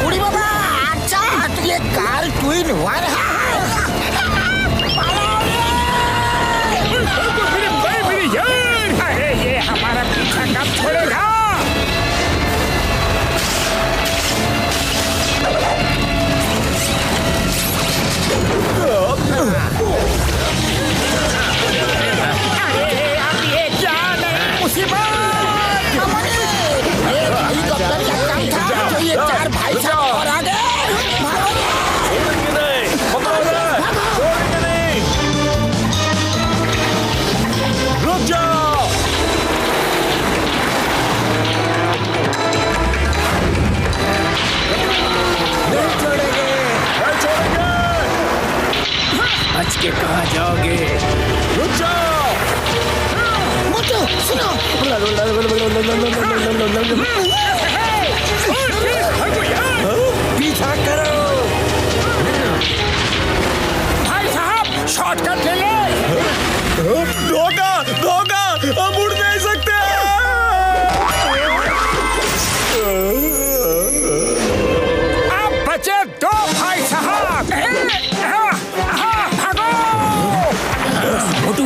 उड़ी अब छोड़ेगा। अरे अब ये क्या नहीं मुसीबत। हेलीकॉप्टर का काम था तो ये चार भाई साहब और आ गए। रुक जाओ। नहीं छोड़ेंगे। नहीं छोड़ेंगे। बच के कहाँ जाओगे? रुक जाओ। मोटू सुनो। पीछा करो। भाई साहब शॉर्टकट ले ले। धोखा धोखा, हम उड़ नहीं सकते। अब बचे दो भाई साहब। भागो। मोटू,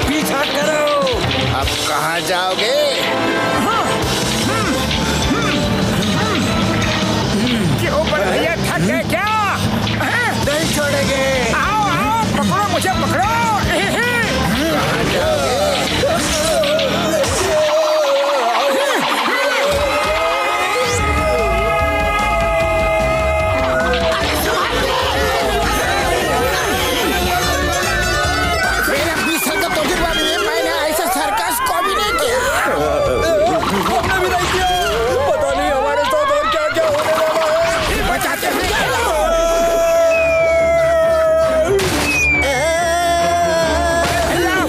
पीछा करो। अब कहाँ जाओगे? क्यों बड़े भैया थक गए क्या? नहीं छोड़ेंगे। आओ आओ पकड़ो मुझे पकड़ो। कहाँ जाओगे? मेरा 20 साल का तजुर्बा में मैंने ऐसा सर्कस कभी नहीं किया। हमने भी नहीं किया। पता नहीं हमारे साथ और क्या क्या होने वाला है। बचाते हैं।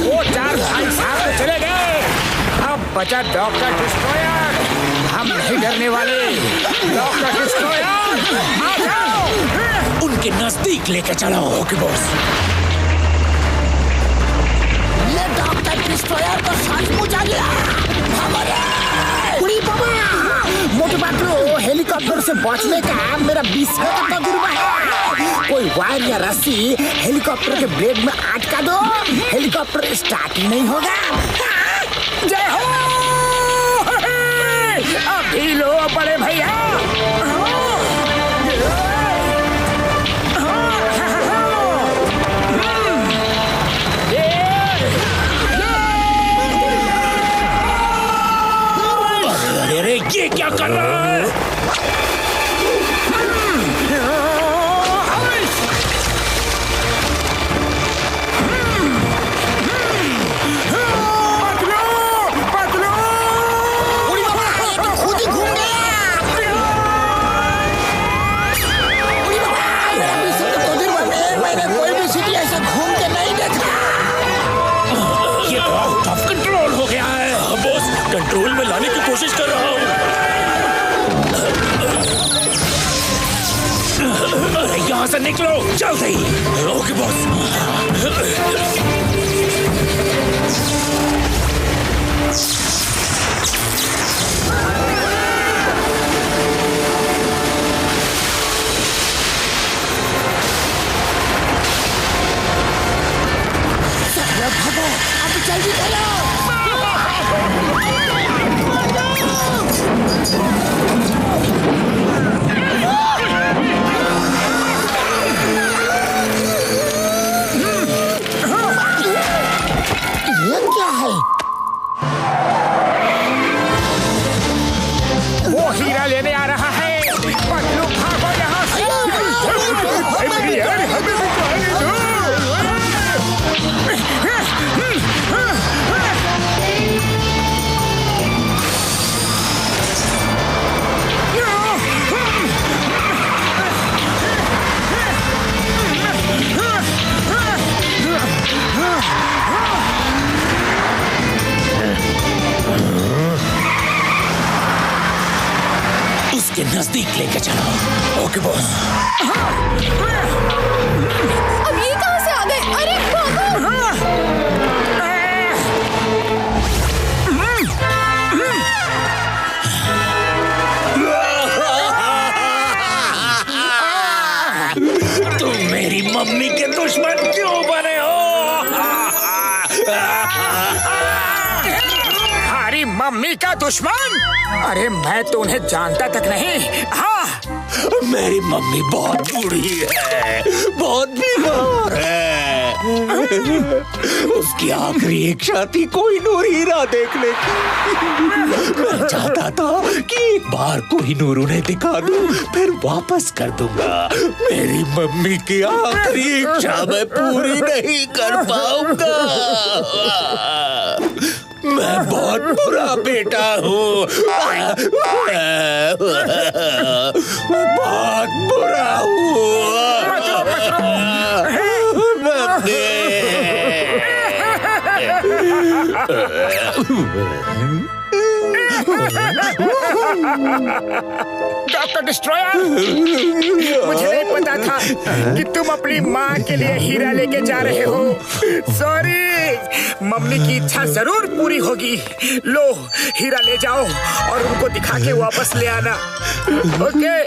वो चार भाई साहब तो चले गए। अब बचा डॉक्टर डिस्ट्रॉयर। हम नहीं डरने वाले। डॉक्टर डिस्ट्रॉयर आ जाओ। उनके नजदीक लेके चलो। Okay boss. ये डॉक्टर डिस्ट्रॉयर तो सचमुच आ गया। उड़ी बाबा। मोटे बाटलो, हेलीकॉप्टर से बचने का मेरा 20 साल का तजुर्बा है। कोई वायर या रस्सी हेलीकॉप्टर के ब्लेड में अटका दो, हेलीकॉप्टर स्टार्ट ही नहीं होगा। जय हो। अभी लो बड़े भैया। अरे ये क्या कर रहा है? उड़ी बाबा, ये तो खुद ही घूम गया। उड़ी बाबा, मेरा 20 साल का तजुर्बा में मैंने कोई भी सिटी ऐसा घूम के नहीं देखा। ये तो आउट ऑफ कंट्रोल हो गया है। बॉस, कंट्रोल में लाने की कोशिश कर रहा हूँ। अरे यहाँ से निकलो जल्दी। Okay boss. भागो, अब जल्दी करो। ये क्या है? वो हीरा लेने आ रहा है। पतलू भागो यहाँ से। यार हमें भी पानी दो। उसके नजदीक लेके चलो। Okay boss. अब ये कहाँ से आ गए? अरे भागो। तुम मेरी मम्मी के दुश्मन क्यों बने हो? हमारी मम्मी का दुश्मन? अरे मैं तो उन्हें जानता तक नहीं। हाँ, मेरी मम्मी बहुत बूढ़ी है, बहुत बीमार है। उसकी आखिरी इच्छा थी कोहिनूर हीरा देखने की। मैं चाहता था कि एक बार कोहिनूर उन्हें दिखा दूं, फिर वापस कर दूंगा। मेरी मम्मी की आखिरी इच्छा मैं पूरी नहीं कर पाऊंगा। मैं बहुत बुरा बेटा हूँ। मैं बहुत बुरा हूँ। डॉक्टर डिस्ट्रॉयर, मुझे नहीं पता था कि तुम अपनी माँ के लिए हीरा लेके जा रहे हो। सॉरी, मम्मी की इच्छा जरूर पूरी होगी। लो, हीरा ले जाओ और उनको दिखा के वापस ले आना। ओके?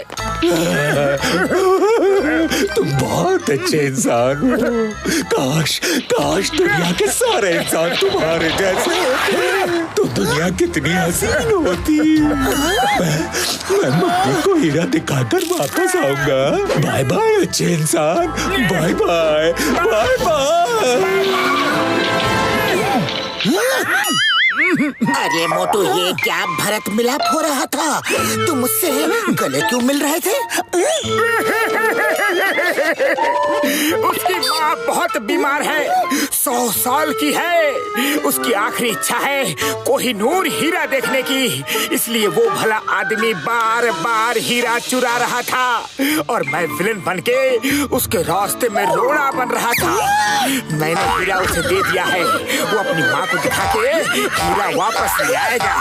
तुम बहुत अच्छे इंसान हो। काश दुनिया के सारे इंसान तुम्हारे जैसे होते तो दुनिया कितनी हसीन होती। मैं मम्मी को हीरा दिखाकर वापस आऊंगा। बाय बाय अच्छे इंसान, बाय बाय बाय बाय। अरे मोटू, ये क्या भरत मिलाप हो रहा था? तुम मुझसे गले क्यों मिल रहे थे? उसकी माँ बहुत बीमार है, 100 साल की है। उसकी आखिरी इच्छा है कोहिनूर हीरा देखने की, इसलिए वो भला आदमी बार बार हीरा चुरा रहा था और मैं विलन बनके उसके रास्ते में रोड़ा बन रहा था। मैंने हीरा उसे दे दिया है, वो अपनी माँ को दिखा के हीरा वापस ले आएगा।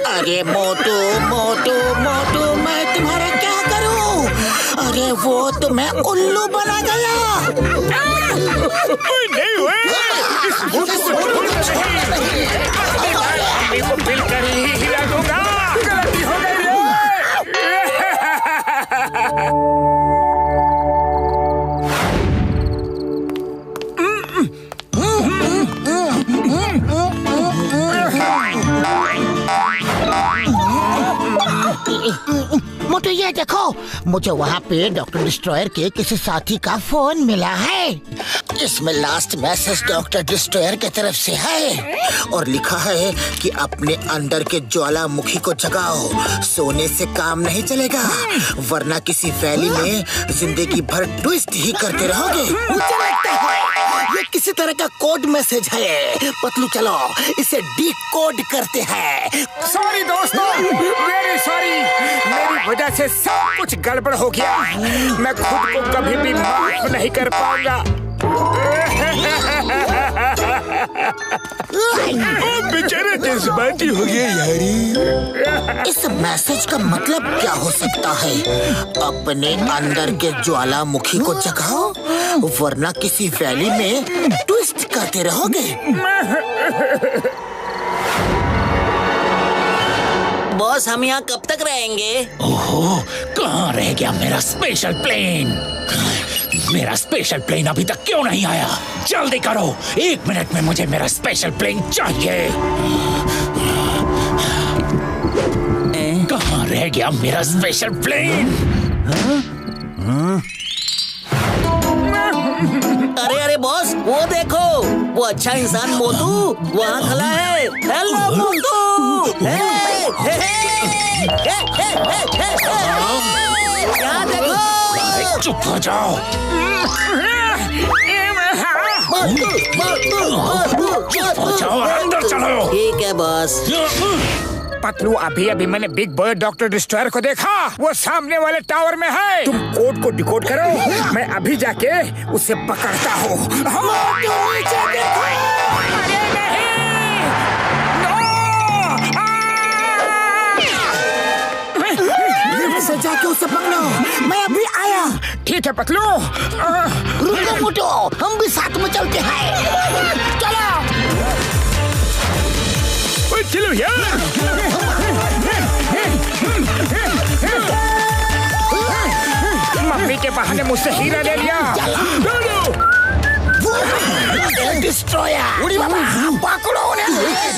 अरे मोटू मोटू मोटू, मैं तुम्हारा क्या करूं? अरे वो तुम्हें उल्लू बना गया। नहीं हुए, इस मोटू को मिलकर ही हीरा दूंगा। गलती हो गई रे। मोटू, ये देखो, मुझे वहाँ पे डॉक्टर डिस्ट्रॉयर के किसी साथी का फोन मिला है। इसमें लास्ट मैसेज डॉक्टर डिस्ट्रॉयर की तरफ से है और लिखा है कि अपने अंदर के ज्वालामुखी को जगाओ, सोने से काम नहीं चलेगा, वरना किसी वैली में जिंदगी भर ट्विस्ट ही करते रहोगे। मुझे लगता है ये किसी तरह का कोड मैसेज है। पतलू, चलो इसे डिकोड करते हैं। सॉरी दोस्तों, वेरी सॉरी, मेरी वजह से सब कुछ गड़बड़ हो गया। मैं खुद को कभी भी माफ नहीं कर पाऊंगा। बेचारा जज्बाती हो गया यारी। इस मैसेज का मतलब क्या हो सकता है? अपने अंदर के ज्वालामुखी को जगाओ, वरना किसी वैली में ट्विस्ट करते रहोगे। बॉस, हम यहाँ कब तक रहेंगे? ओहो, कहाँ रह गया मेरा स्पेशल प्लेन? मेरा स्पेशल प्लेन अभी तक क्यों नहीं आया? जल्दी करो, 1 मिनट में मुझे मेरा स्पेशल प्लेन चाहिए। कहाँ रह गया मेरा स्पेशल प्लेन? अरे बॉस, वो देखो, वो अच्छा इंसान मोटू वहाँ खड़ा है। हेलो मोटू, यहाँ देखो। चुप हो जाओ। चुप हो जाओ, अंदर चलो। ठीक है बॉस। पतलू, अभी मैंने बिग बर्ड डॉक्टर डिस्ट्रॉयर को देखा, वो सामने वाले टावर में है। तुम कोड को डिकोड करो, मैं अभी जाके उसे पकड़ता हूँ। से जाके उसे पकड़ो, मैं अभी आया। ठीक है पतलू। रुको मोटू, हम भी साथ में चलते हैं। चलो चलो यार। मम्मी के बहाने मुझसे हीरा ले लिया। डिस्ट्रॉयर। उड़ी बाबा, पकड़ो उन्हें।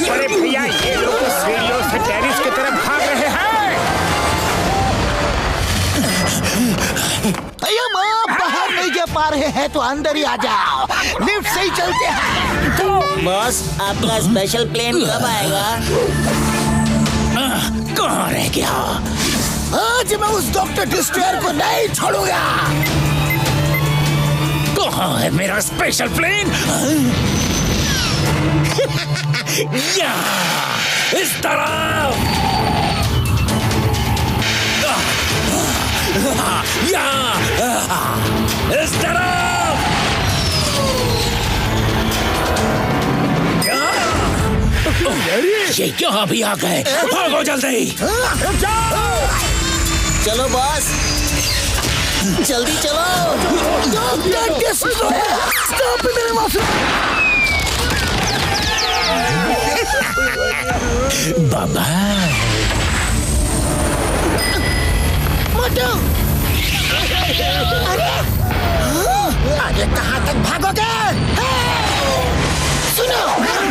अरे भैया, ये लोग तो सीढ़ियों से टेरिस की तरफ भाग रहे हैं। अयो माँ, बाहर नहीं जा पा रहे हैं तो अंदर ही आ जाओ, लिफ्ट से ही चलते हैं। बॉस, आपका स्पेशल प्लेन कब आएगा? कहाँ रह गया? आज मैं उस डॉक्टर डिस्ट्रॉयर को नहीं छोड़ूंगा। कहाँ है मेरा स्पेशल प्लेन? यहाँ, इस तरफ। यहाँ, इस तरफ। ये यहाँ भी आ गए। भागो जल्दी। चलो बॉस, जल्दी चलो। डॉक्टर डिस्ट्रॉयर, स्टॉप मेरे माफी। बाबा, मोटू, अरे आगे कहाँ तक भागोगे? सुनो,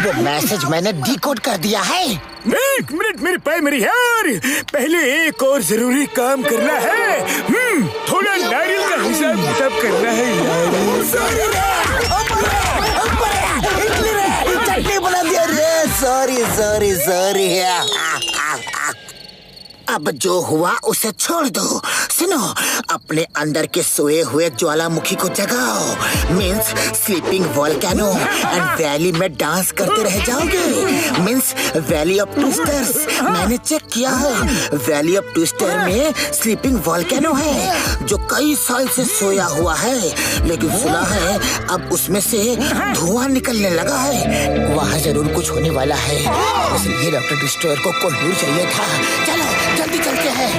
वो मैसेज मैंने डिकोड कर दिया है। एक मिनट मेरे प्राइमरी यार, पहले एक और जरूरी काम करना है। थोड़ा नारियल का हिसाब किताब करना है यार। चटनी बना दिया रे। Sorry sorry sorry. अब जो हुआ उसे छोड़ दो। सुनो, अपने अंदर के सोए हुए ज्वालामुखी को जगाओ। Means sleeping volcano and valley में डांस करते रह जाओगे। Means valley of twisters. मैंने चेक किया है, वैली ऑफ ट्विस्टर में स्लीपिंग वोल्केनो है जो कई साल से सोया हुआ है, लेकिन सुना है अब उसमें से धुआं निकलने लगा है। वहाँ जरूर कुछ होने वाला है, इसलिए डॉक्टर डिस्ट्रॉयर को कोहिनूर चाहिए था। चलो जल्दी चलते हैं।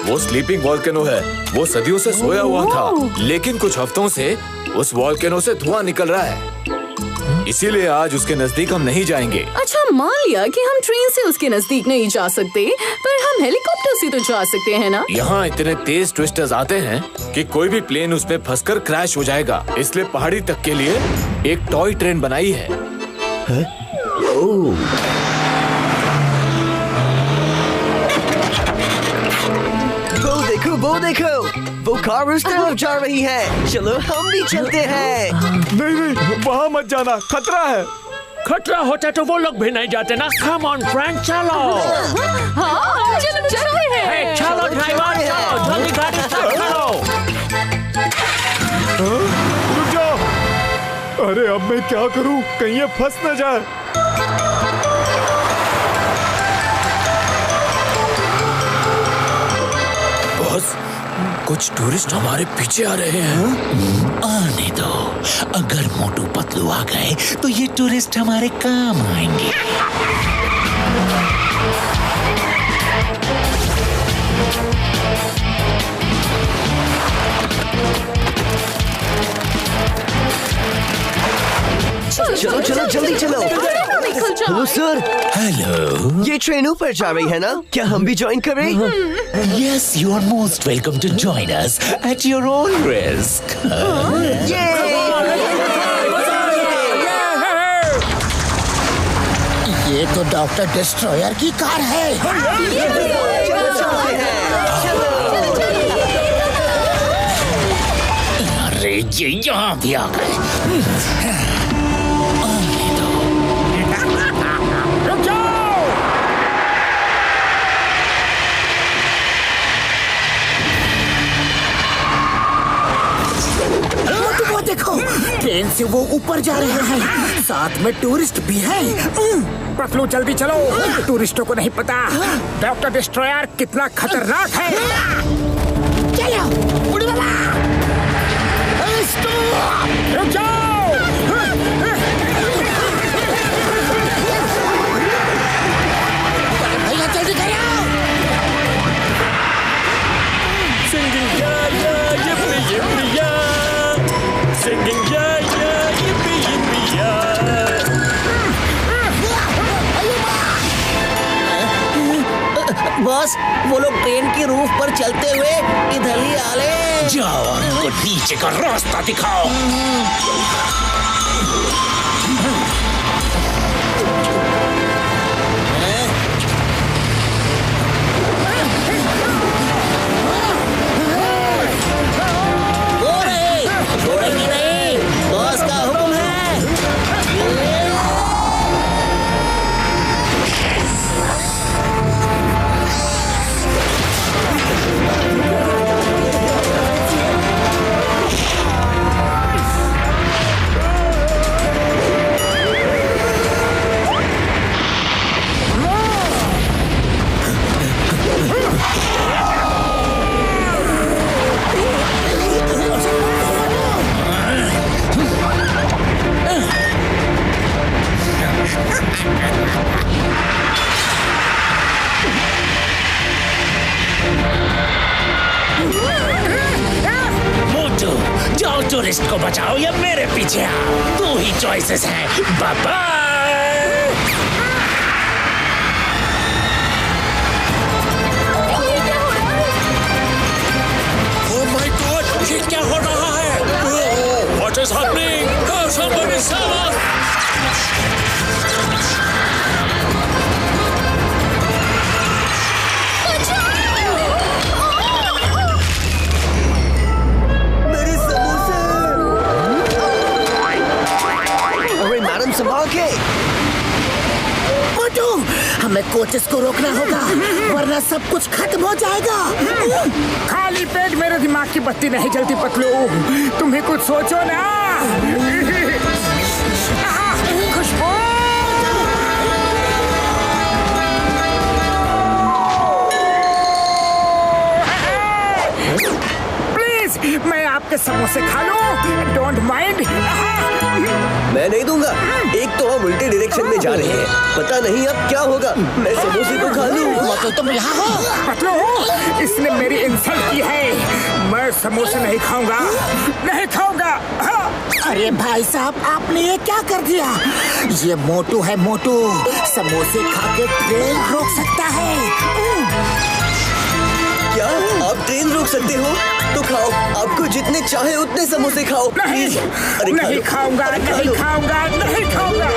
वो स्लीपिंग वॉल्केनो है। वो सदियों से सोया हुआ था, लेकिन कुछ हफ्तों से उस वॉल्केनो से धुआं निकल रहा है। इसीलिए आज उसके नजदीक हम नहीं जाएंगे। अच्छा, मान लिया कि हम ट्रेन से उसके नजदीक नहीं जा सकते, पर हम हेलीकॉप्टर से तो जा सकते हैं ना? यहाँ इतने तेज ट्विस्टर्स आते हैं कि कोई भी प्लेन उसमें फंसकर क्रैश हो जाएगा। इसलिए पहाड़ी तक के लिए एक टॉय ट्रेन बनाई है। वो देखो, वो कार उस तरफ जा रही है। चलो हम भी चलते हैं। नहीं, वहाँ मत जाना, खतरा है। खतरा होता तो वो लोग भी नहीं जाते ना। कम ऑन फ्रैंक, चलो। हाँ, चलो चलते हैं। चलो ड्राइवर, चलो जल्दी गाड़ी स्टार्ट करो। रुक जाओ। अरे अब मैं क्या करूं? कहीं ये फंस न जाए। बॉस, कुछ टूरिस्ट हमारे पीछे आ रहे हैं। आने दो। अगर मोटू पतलू आ गए तो ये टूरिस्ट हमारे काम आएंगे। चलो चलो जल्दी चलो। Hello sir. हेलो। ये ट्रेन ऊपर जा रही है ना? क्या हम भी ज्वाइन करें? Yes, you are most welcome to join us at your own risk. ये तो डॉक्टर डिस्ट्रॉयर की कार है। अरे ये यहाँ भी आ गए। देखो, ट्रेन से वो ऊपर जा रहे हैं, साथ में टूरिस्ट भी हैं। पतलू जल्दी चलो, टूरिस्टों को नहीं पता डॉक्टर डिस्ट्रॉयर कितना खतरनाक है। चलो, उड़ी बाबा। रुक जाओ। भैया जल्दी करो। Singing yeah yeah yippee yippee yeah, singing yeah yeah yippee yippee yeah. Boss, वो लोग ट्रेन की रूफ पर चलते हुए इधर ही आ ले। जाओ उनको नीचे का रास्ता दिखाओ। छोड़ेंगे नहीं, बॉस का हुक्म है। मोटू, जाओ टूरिस्ट को बचाओ या मेरे पीछे आओ। दो ही चॉइसेस हैं। Bye bye. Oh my god, ये क्या हो रहा है? What is happening? Somebody save us! मेरे समोसे! अरे मैडम संभाल के। मोटू, हमें कोचेस को रोकना होगा वरना सब कुछ खत्म हो जाएगा। खाली पेट मेरे दिमाग की बत्ती नहीं जलती पतलू, तुम्हें कुछ सोचो ना। खुशबू, प्लीज मैं आपके समोसे खा लूं, डोंट माइंड। मैं नहीं दूंगा। एक तो हम उल्टे डायरेक्शन में जा रहे हैं, पता नहीं अब क्या होगा। मैं समोसे को खा लूं। मतलब तुम यहाँ हो? पतलू, इसने मेरी इंसल्ट की है। मैं समोसे नहीं खाऊंगा, नहीं खाऊंगा। अरे भाई साहब, आपने ये क्या कर दिया? ये मोटू है मोटू, समोसे खा के ट्रेन रोक सकता है। क्या आप ट्रेन रोक सकते हो? तो खाओ, आपको जितने चाहे उतने समोसे खाओ। नहीं, अरे नहीं खाऊंगा, नहीं खाऊंगा, नहीं खाऊंगा।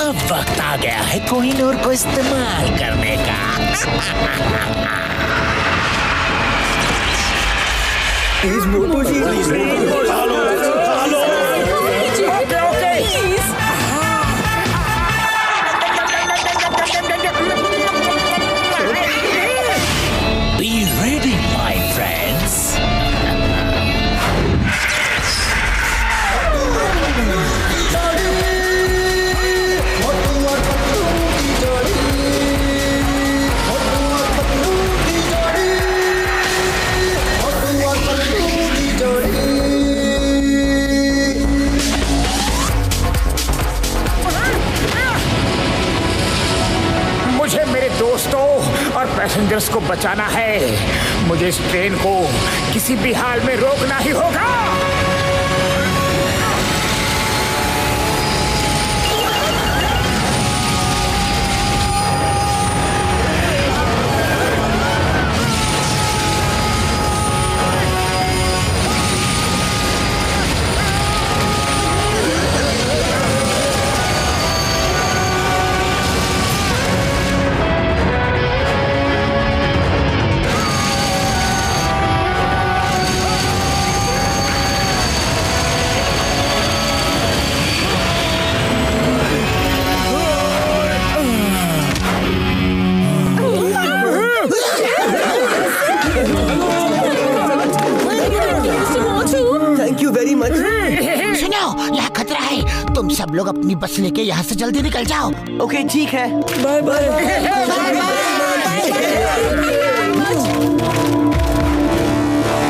अब वक्त आ गया है कोहिनूर को इस्तेमाल करने का। Please Motu ji, Be ready, my friends. मुझे मेरे दोस्तों और पैसेंजर्स को बचाना है। मुझे इस ट्रेन को किसी भी हाल में रोकना ही होगा। Thank you very much. सुनो, यहाँ खतरा है, तुम सब लोग अपनी बस लेके यहाँ से जल्दी निकल जाओ। ओके ठीक है, बाय बाय।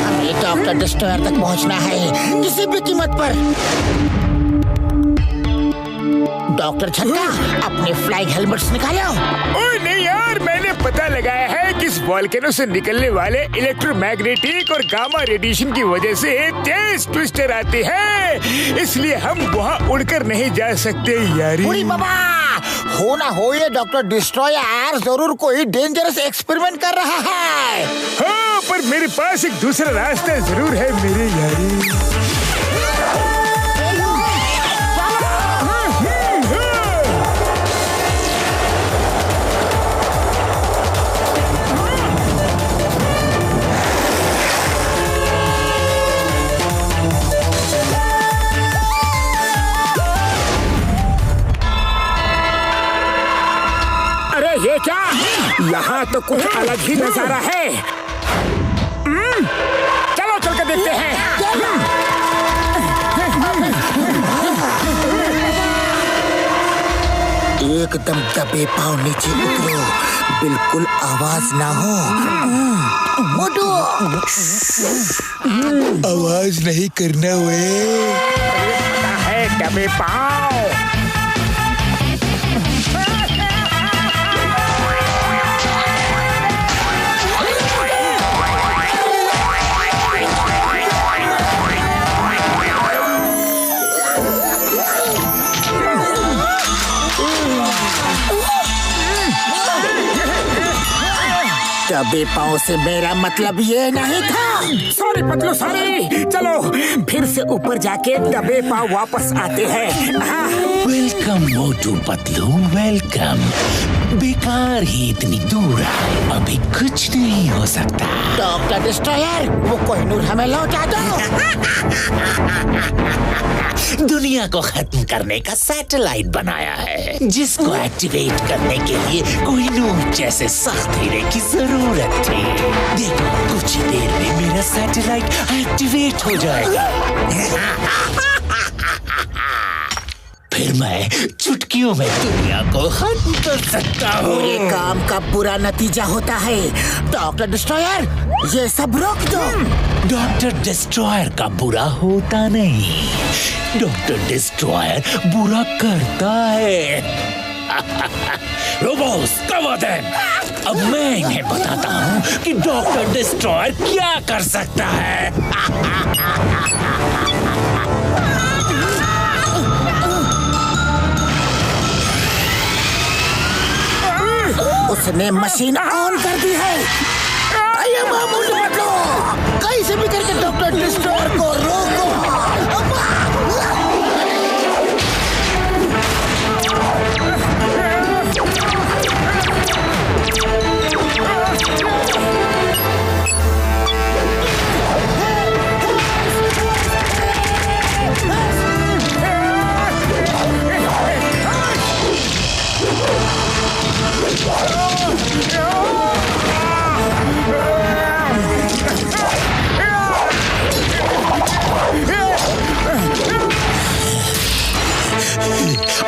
हमें डॉक्टर डिस्ट्रॉयर तक पहुँचना है किसी भी कीमत पर। डॉक्टर छक्का, अपने फ्लाइंग हेलमेट्स निकालो। ओए नहीं यार, मैंने पता लगाया है इस वॉल्केनो से निकलने वाले इलेक्ट्रोमैग्नेटिक और गामा रेडिएशन की वजह से तेज ट्विस्टर आते हैं, इसलिए हम वहाँ उड़कर नहीं जा सकते यारी। बुरी बाबा, हो ना हो ये डॉक्टर डिस्ट्रॉयर जरूर कोई डेंजरस एक्सपेरिमेंट कर रहा है। हाँ, पर मेरे पास एक दूसरा रास्ता जरूर है मेरे यारी। ये क्या? यहाँ तो कुछ अलग ही नजारा है। चलो चल कर देखते हैं। एकदम दबे पाँव नीचे उतरो, बिल्कुल आवाज ना हो। मोटू, आवाज नहीं करना वे। है दबे पाँव। दबे पाँव से मेरा मतलब ये नहीं था। Sorry Patlu, sorry. चलो फिर से ऊपर जाके दबे पाँव वापस आते हैं। Welcome Motu Patlu, welcome. बेकार ही इतनी दूर आए, अभी कुछ नहीं हो सकता। डॉक्टर डिस्ट्रॉयर, वो कोहिनूर हमें लौटा दो। दुनिया को खत्म करने का सैटेलाइट बनाया है, जिसको एक्टिवेट करने के लिए कोहिनूर जैसे सख्त हीरे की जरूरत थी। देखो कुछ ही देर में मेरा सैटेलाइट एक्टिवेट हो जाएगा। फिर मैं चुटकियों में दुनिया को खत्म कर सकता हूँ। बुरे काम का बुरा नतीजा होता है। डॉक्टर डिस्ट्रॉयर, ये सब रोक दो। डॉक्टर डिस्ट्रॉयर का बुरा होता नहीं, डॉक्टर डिस्ट्रॉयर बुरा करता है। रोबोस, कवर देम। अब मैं इन्हें बताता हूँ कि डॉक्टर डिस्ट्रॉयर क्या कर सकता है। उसने मशीन ऑन कर दी है। आइए मामूली बदलो, कैसे भी करके डॉक्टर डिस्ट्रॉयर को रोको।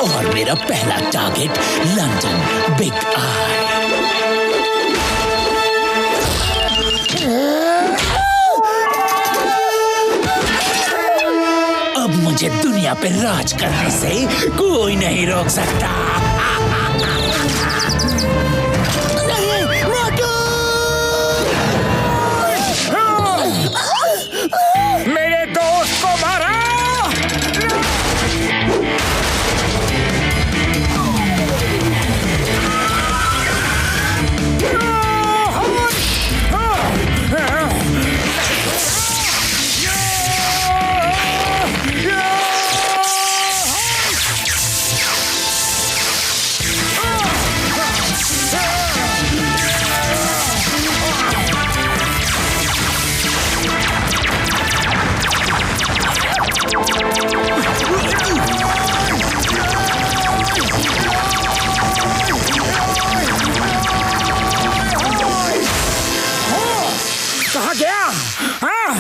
और मेरा पहला टारगेट लंदन बिग आई। अब मुझे दुनिया पे राज करने से कोई नहीं रोक सकता। मेरे दोस्त को मारा। कहाँ गया? हाँ?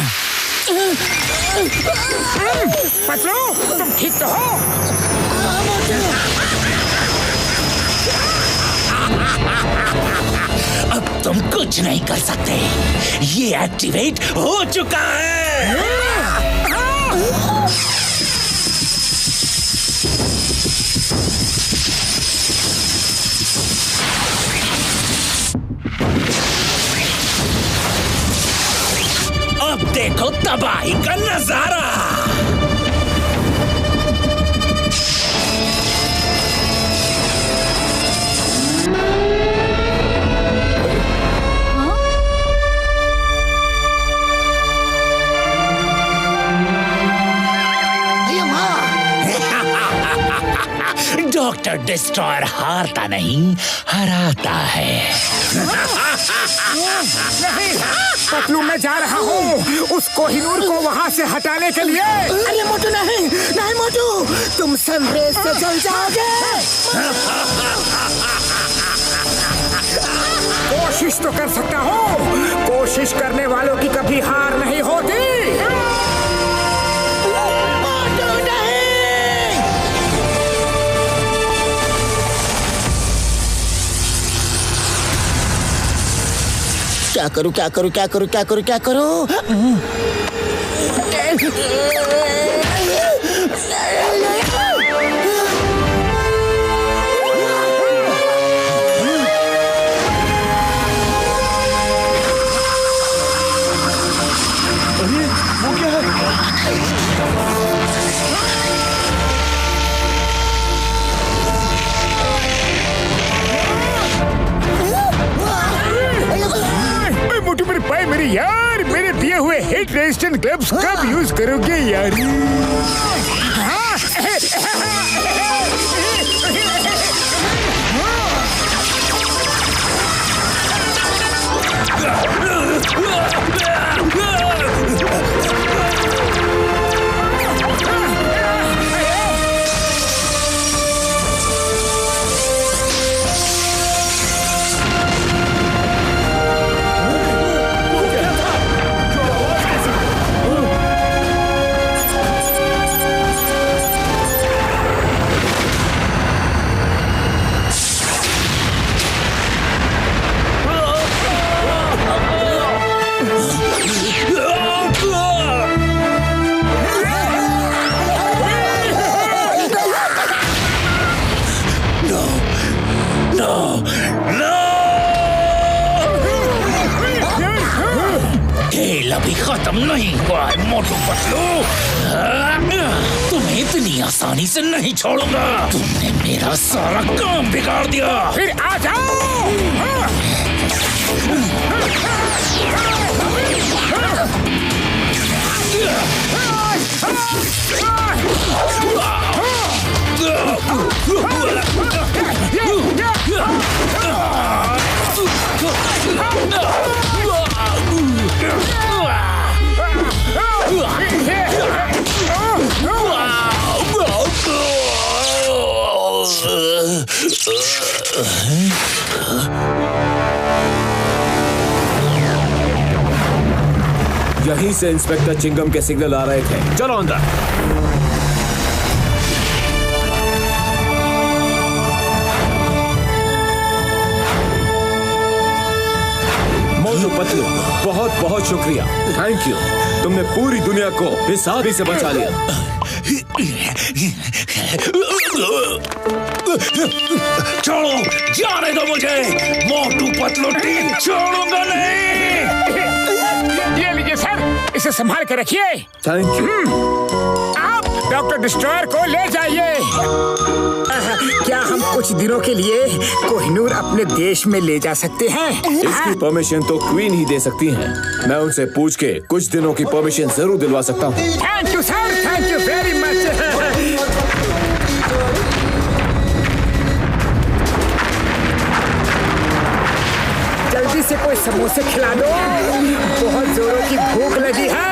पतलू, तुम ठीक तो हो? अब तुम कुछ नहीं कर सकते, ये एक्टिवेट हो चुका है। देखो तबाही का नजारा। डॉक्टर डिस्ट्रॉयर हारता नहीं, हराता है। नहीं, पतलू मैं जा रहा हूँ उस कोहिनूर को वहाँ से हटाने के लिए। अरे मोटू नहीं, नहीं मोटू, तुम सनरेज से जल जाओगे। कोशिश तो कर सकता हूँ, कोशिश करने वालों की कभी हार नहीं होती। क्या करूं, क्या करूं, क्या करूं, क्या करूं, क्या करूं? वो क्या है? मोटू मेरे पाए मेरे यार, मेरे दिए हुए हिट रेजिस्टेंट ग्लव्स कब यूज करोगे यार? अभी खत्म नहीं हुआ है मोटू पतलू। तुम्हें इतनी आसानी से नहीं छोड़ूंगा। तुमने मेरा सारा काम बिगाड़ दिया। फिर आ जाओ। यहीं से इंस्पेक्टर चिंगम के सिग्नल आ रहे थे। चलो अंदर। मोटू पतलू, बहुत बहुत शुक्रिया, थैंक यू। तुमने पूरी दुनिया को इस आदमी से बचा लिया। छोड़ो, जाने दो मुझे। मोटू पतलू टीम छोड़ूंगा नहीं। ये लीजिए सर, इसे संभाल के रखिए। Thank you. आप डॉक्टर डिस्ट्रॉयर को ले जाइए। क्या हम कुछ दिनों के लिए कोहिनूर अपने देश में ले जा सकते हैं? इसकी परमिशन तो क्वीन ही दे सकती हैं। मैं उनसे पूछ के कुछ दिनों की परमिशन जरूर दिलवा सकता हूँ। Thank you sir, thank you very much. जल्दी से कोई समोसे खिला दो, बहुत जोरों की भूख लगी है।